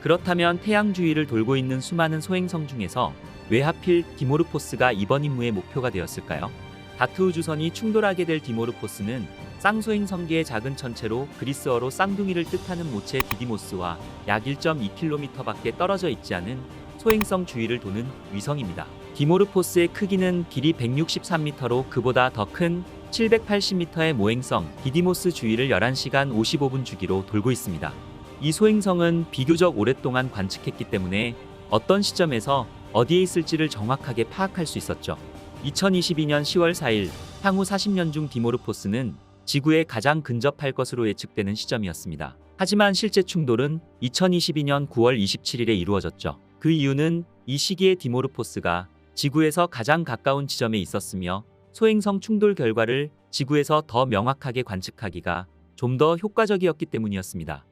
그렇다면 태양 주위를 돌고 있는 수많은 소행성 중에서 왜 하필 디모르포스가 이번 임무의 목표가 되었을까요? 다트 우주선이 충돌하게 될 디모르포스는 쌍소행성계의 작은 천체로 그리스어로 쌍둥이를 뜻하는 모체 디디모스와 약 1.2km밖에 떨어져 있지 않은 소행성 주위를 도는 위성입니다. 디모르포스의 크기는 길이 163m로 그보다 더 큰 780m의 모행성 디디모스 주위를 11시간 55분 주기로 돌고 있습니다. 이 소행성은 비교적 오랫동안 관측했기 때문에 어떤 시점에서 어디에 있을지를 정확하게 파악할 수 있었죠. 2022년 10월 4일, 향후 40년 중 디모르포스는 지구에 가장 근접할 것으로 예측되는 시점이었습니다. 하지만 실제 충돌은 2022년 9월 27일에 이루어졌죠. 그 이유는 이 시기에 디모르포스가 지구에서 가장 가까운 지점에 있었으며 소행성 충돌 결과를 지구에서 더 명확하게 관측하기가 좀 더 효과적이었기 때문이었습니다.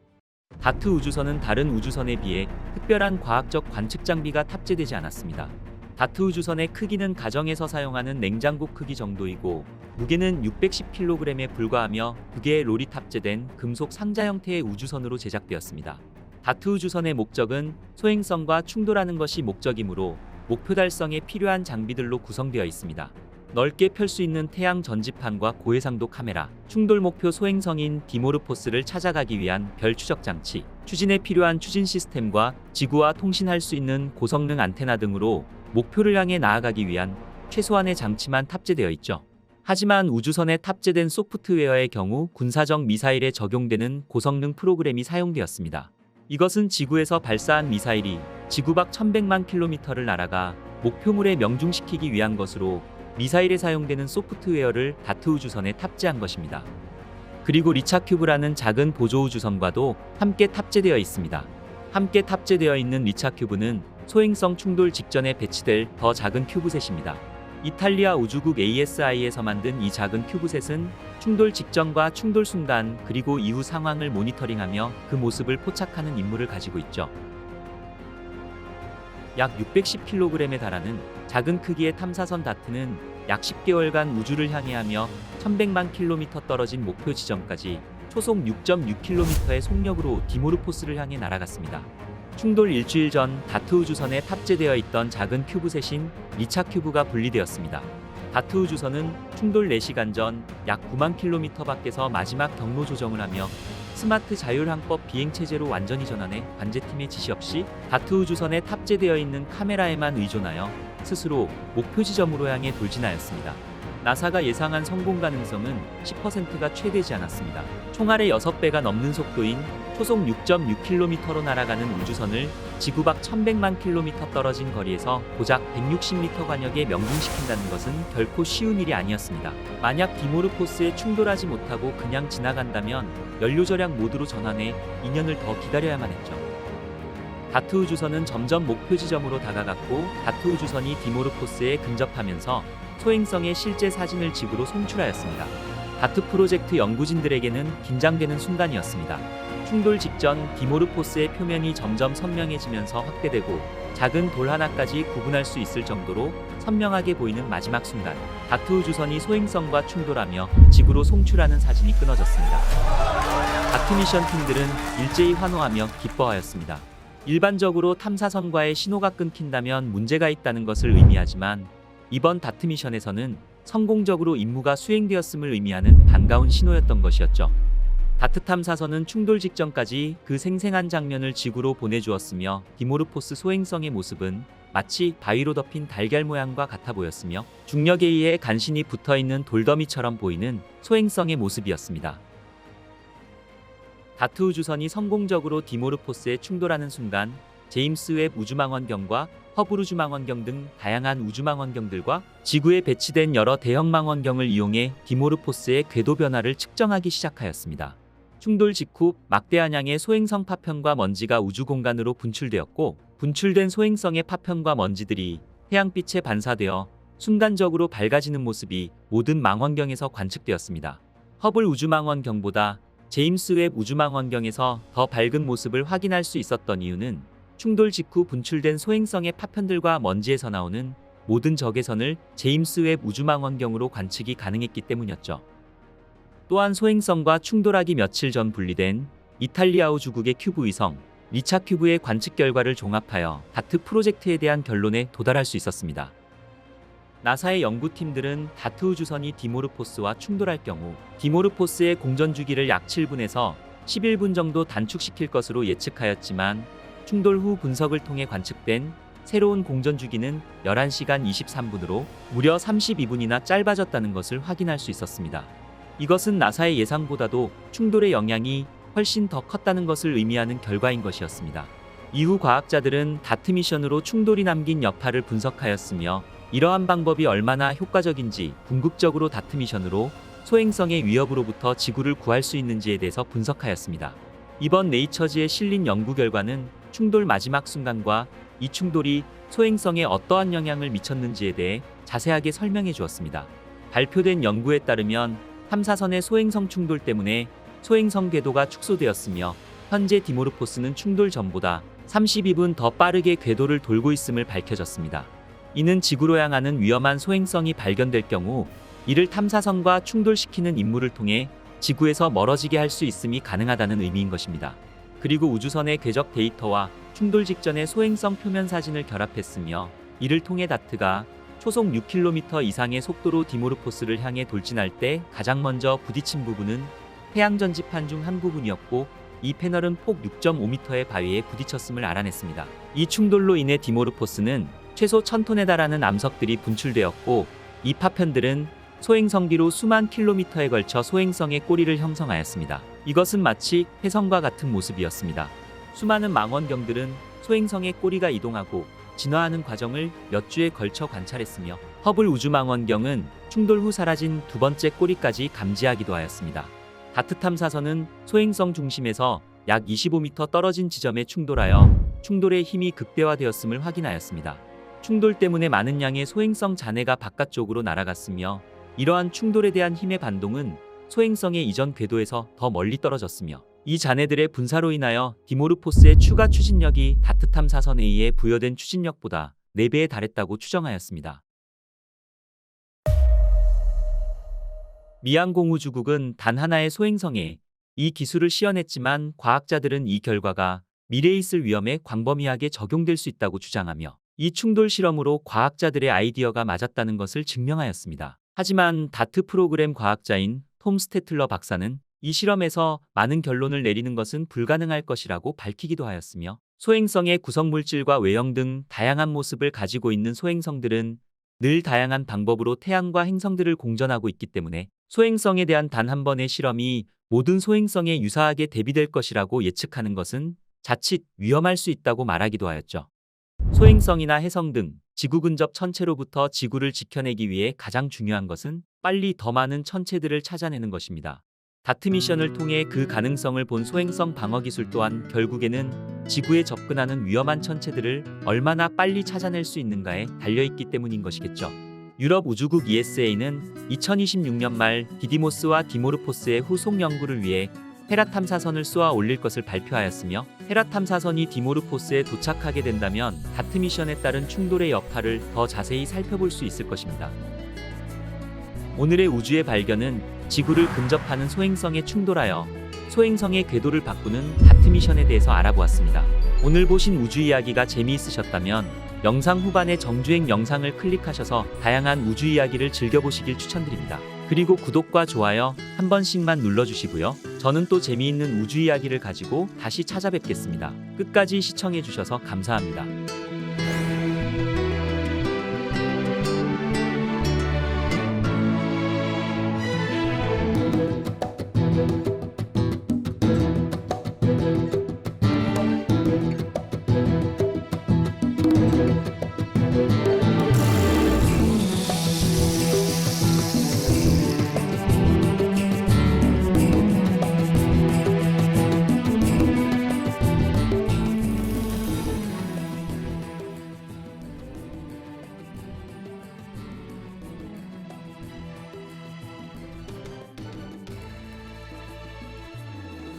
다트 우주선은 다른 우주선에 비해 특별한 과학적 관측 장비가 탑재되지 않았습니다. 다트 우주선의 크기는 가정에서 사용하는 냉장고 크기 정도이고 무게는 610kg에 불과하며 2개의 롤이 탑재된 금속 상자 형태의 우주선으로 제작되었습니다. 다트 우주선의 목적은 소행성과 충돌하는 것이 목적이므로 목표 달성에 필요한 장비들로 구성되어 있습니다. 넓게 펼 수 있는 태양 전지판과 고해상도 카메라, 충돌 목표 소행성인 디모르포스를 찾아가기 위한 별 추적 장치, 추진에 필요한 추진 시스템과 지구와 통신할 수 있는 고성능 안테나 등으로 목표를 향해 나아가기 위한 최소한의 장치만 탑재되어 있죠. 하지만 우주선에 탑재된 소프트웨어의 경우 군사적 미사일에 적용되는 고성능 프로그램이 사용되었습니다. 이것은 지구에서 발사한 미사일이 지구 밖 1100만 킬로미터를 날아가 목표물에 명중시키기 위한 것으로 미사일에 사용되는 소프트웨어를 다트 우주선에 탑재한 것입니다. 그리고 리차큐브라는 작은 보조 우주선과도 함께 탑재되어 있습니다. 함께 탑재되어 있는 리차큐브는 소행성 충돌 직전에 배치될 더 작은 큐브셋입니다. 이탈리아 우주국 ASI에서 만든 이 작은 큐브셋은 충돌 직전과 충돌 순간 그리고 이후 상황을 모니터링하며 그 모습을 포착하는 임무를 가지고 있죠. 약 610kg에 달하는 작은 크기의 탐사선 다트는 약 10개월간 우주를 향해하며 1100만 킬로미터 떨어진 목표 지점까지 초속 6.6km의 속력으로 디모르포스를 향해 날아갔습니다. 충돌 일주일 전 다트 우주선에 탑재되어 있던 작은 큐브셋인 리차 큐브가 분리되었습니다. 다트 우주선은 충돌 4시간 전 약 9만 킬로미터 밖에서 마지막 경로 조정을 하며 스마트 자율항법 비행 체제로 완전히 전환해 관제팀의 지시 없이 다트 우주선에 탑재되어 있는 카메라에만 의존하여 스스로 목표 지점으로 향해 돌진하였습니다. 나사가 예상한 성공 가능성은 10%가 채 되지 않았습니다. 총알의 6배가 넘는 속도인 초속 6.6km로 날아가는 우주선을 지구 밖 1100만 킬로미터 떨어진 거리에서 고작 160m 관역에 명중시킨다는 것은 결코 쉬운 일이 아니었습니다. 만약 디모르포스에 충돌하지 못하고 그냥 지나간다면 연료 절약 모드로 전환해 2년을 더 기다려야만 했죠. 다트 우주선은 점점 목표 지점으로 다가갔고 다트 우주선이 디모르포스에 근접하면서 소행성의 실제 사진을 지구로 송출하였습니다. 다트 프로젝트 연구진들에게는 긴장되는 순간이었습니다. 충돌 직전 디모르포스의 표면이 점점 선명해지면서 확대되고 작은 돌 하나까지 구분할 수 있을 정도로 선명하게 보이는 마지막 순간, 다트 우주선이 소행성과 충돌하며 지구로 송출하는 사진이 끊어졌습니다. 다트 미션 팀들은 일제히 환호하며 기뻐하였습니다. 일반적으로 탐사선과의 신호가 끊긴다면 문제가 있다는 것을 의미하지만 이번 다트 미션에서는 성공적으로 임무가 수행되었음을 의미하는 반가운 신호였던 것이었죠. 다트 탐사선은 충돌 직전까지 그 생생한 장면을 지구로 보내주었으며 디모르포스 소행성의 모습은 마치 바위로 덮인 달걀 모양과 같아 보였으며 중력에 의해 간신히 붙어있는 돌더미처럼 보이는 소행성의 모습이었습니다. 다트 우주선이 성공적으로 디모르포스에 충돌하는 순간 제임스 웹 우주망원경과 허블 우주망원경 등 다양한 우주망원경들과 지구에 배치된 여러 대형 망원경을 이용해 디모르포스의 궤도 변화를 측정하기 시작하였습니다. 충돌 직후 막대한 양의 소행성 파편과 먼지가 우주 공간으로 분출되었고 분출된 소행성의 파편과 먼지들이 태양빛에 반사되어 순간적으로 밝아지는 모습이 모든 망원경에서 관측되었습니다. 허블 우주망원경보다 제임스 웹 우주망원경에서 더 밝은 모습을 확인할 수 있었던 이유는 충돌 직후 분출된 소행성의 파편들과 먼지에서 나오는 모든 적외선을 제임스 웹 우주망원경으로 관측이 가능했기 때문이었죠. 또한 소행성과 충돌하기 며칠 전 분리된 이탈리아 우주국의 큐브 위성 리차 큐브의 관측 결과를 종합하여 다트 프로젝트에 대한 결론에 도달할 수 있었습니다. 나사의 연구팀들은 다트 우주선이 디모르포스와 충돌할 경우 디모르포스의 공전 주기를 약 7분에서 11분 정도 단축시킬 것으로 예측하였지만 충돌 후 분석을 통해 관측된 새로운 공전 주기는 11시간 23분으로 무려 32분이나 짧아졌다는 것을 확인할 수 있었습니다. 이것은 나사의 예상보다도 충돌의 영향이 훨씬 더 컸다는 것을 의미하는 결과인 것이었습니다. 이후 과학자들은 다트 미션으로 충돌이 남긴 여파를 분석하였으며 이러한 방법이 얼마나 효과적인지 궁극적으로 다트 미션으로 소행성의 위협으로부터 지구를 구할 수 있는지에 대해서 분석하였습니다. 이번 네이처지에 실린 연구 결과는 충돌 마지막 순간과 이 충돌이 소행성에 어떠한 영향을 미쳤는지에 대해 자세하게 설명해 주었습니다. 발표된 연구에 따르면 탐사선의 소행성 충돌 때문에 소행성 궤도가 축소되었으며 현재 디모르포스는 충돌 전보다 32분 더 빠르게 궤도를 돌고 있음을 밝혀졌습니다. 이는 지구로 향하는 위험한 소행성이 발견될 경우 이를 탐사선과 충돌시키는 임무를 통해 지구에서 멀어지게 할 수 있음이 가능하다는 의미인 것입니다. 그리고 우주선의 궤적 데이터와 충돌 직전의 소행성 표면 사진을 결합했으며 이를 통해 다트가 초속 6km 이상의 속도로 디모르포스를 향해 돌진할 때 가장 먼저 부딪힌 부분은 태양 전지판 중 한 부분이었고 이 패널은 폭 6.5m의 바위에 부딪혔음을 알아냈습니다. 이 충돌로 인해 디모르포스는 최소 1000톤에 달하는 암석들이 분출되었고 이 파편들은 소행성 뒤로 수만 킬로미터에 걸쳐 소행성의 꼬리를 형성하였습니다. 이것은 마치 혜성과 같은 모습이었습니다. 수많은 망원경들은 소행성의 꼬리가 이동하고 진화하는 과정을 몇 주에 걸쳐 관찰했으며 허블 우주망원경은 충돌 후 사라진 두 번째 꼬리까지 감지하기도 하였습니다. 다트 탐사선은 소행성 중심에서 약 25m 떨어진 지점에 충돌하여 충돌의 힘이 극대화되었음을 확인하였습니다. 충돌 때문에 많은 양의 소행성 잔해가 바깥쪽으로 날아갔으며 이러한 충돌에 대한 힘의 반동은 소행성의 이전 궤도에서 더 멀리 떨어졌으며 이 잔해들의 분사로 인하여 디모르포스의 추가 추진력이 다트 탐사선에 의해 부여된 추진력보다 4배에 달했다고 추정하였습니다. 미항공우주국은 단 하나의 소행성에 이 기술을 시연했지만 과학자들은 이 결과가 미래에 있을 위험에 광범위하게 적용될 수 있다고 주장하며 이 충돌 실험으로 과학자들의 아이디어가 맞았다는 것을 증명하였습니다. 하지만 다트 프로그램 과학자인 톰 스태틀러 박사는 이 실험에서 많은 결론을 내리는 것은 불가능할 것이라고 밝히기도 하였으며 소행성의 구성물질과 외형 등 다양한 모습을 가지고 있는 소행성들은 늘 다양한 방법으로 태양과 행성들을 공전하고 있기 때문에 소행성에 대한 단 한 번의 실험이 모든 소행성에 유사하게 대비될 것이라고 예측하는 것은 자칫 위험할 수 있다고 말하기도 하였죠. 소행성이나 해성 등 지구 근접 천체로부터 지구를 지켜내기 위해 가장 중요한 것은 빨리 더 많은 천체들을 찾아내는 것입니다. 다트 미션을 통해 그 가능성을 본 소행성 방어 기술 또한 결국에는 지구에 접근하는 위험한 천체들을 얼마나 빨리 찾아낼 수 있는가에 달려있기 때문인 것이겠죠. 유럽 우주국 ESA는 2026년 말 디디모스와 디모르포스의 후속 연구를 위해 헤라 탐사선을 쏘아 올릴 것을 발표하였으며 헤라 탐사선이 디모르포스에 도착하게 된다면 다트 미션에 따른 충돌의 여파를 더 자세히 살펴볼 수 있을 것입니다. 오늘의 우주의 발견은 지구를 근접하는 소행성에 충돌하여 소행성의 궤도를 바꾸는 다트 미션에 대해서 알아보았습니다. 오늘 보신 우주 이야기가 재미있으셨다면 영상 후반의 정주행 영상을 클릭하셔서 다양한 우주 이야기를 즐겨보시길 추천드립니다. 그리고 구독과 좋아요 한 번씩만 눌러주시고요. 저는 또 재미있는 우주 이야기를 가지고 다시 찾아뵙겠습니다. 끝까지 시청해주셔서 감사합니다.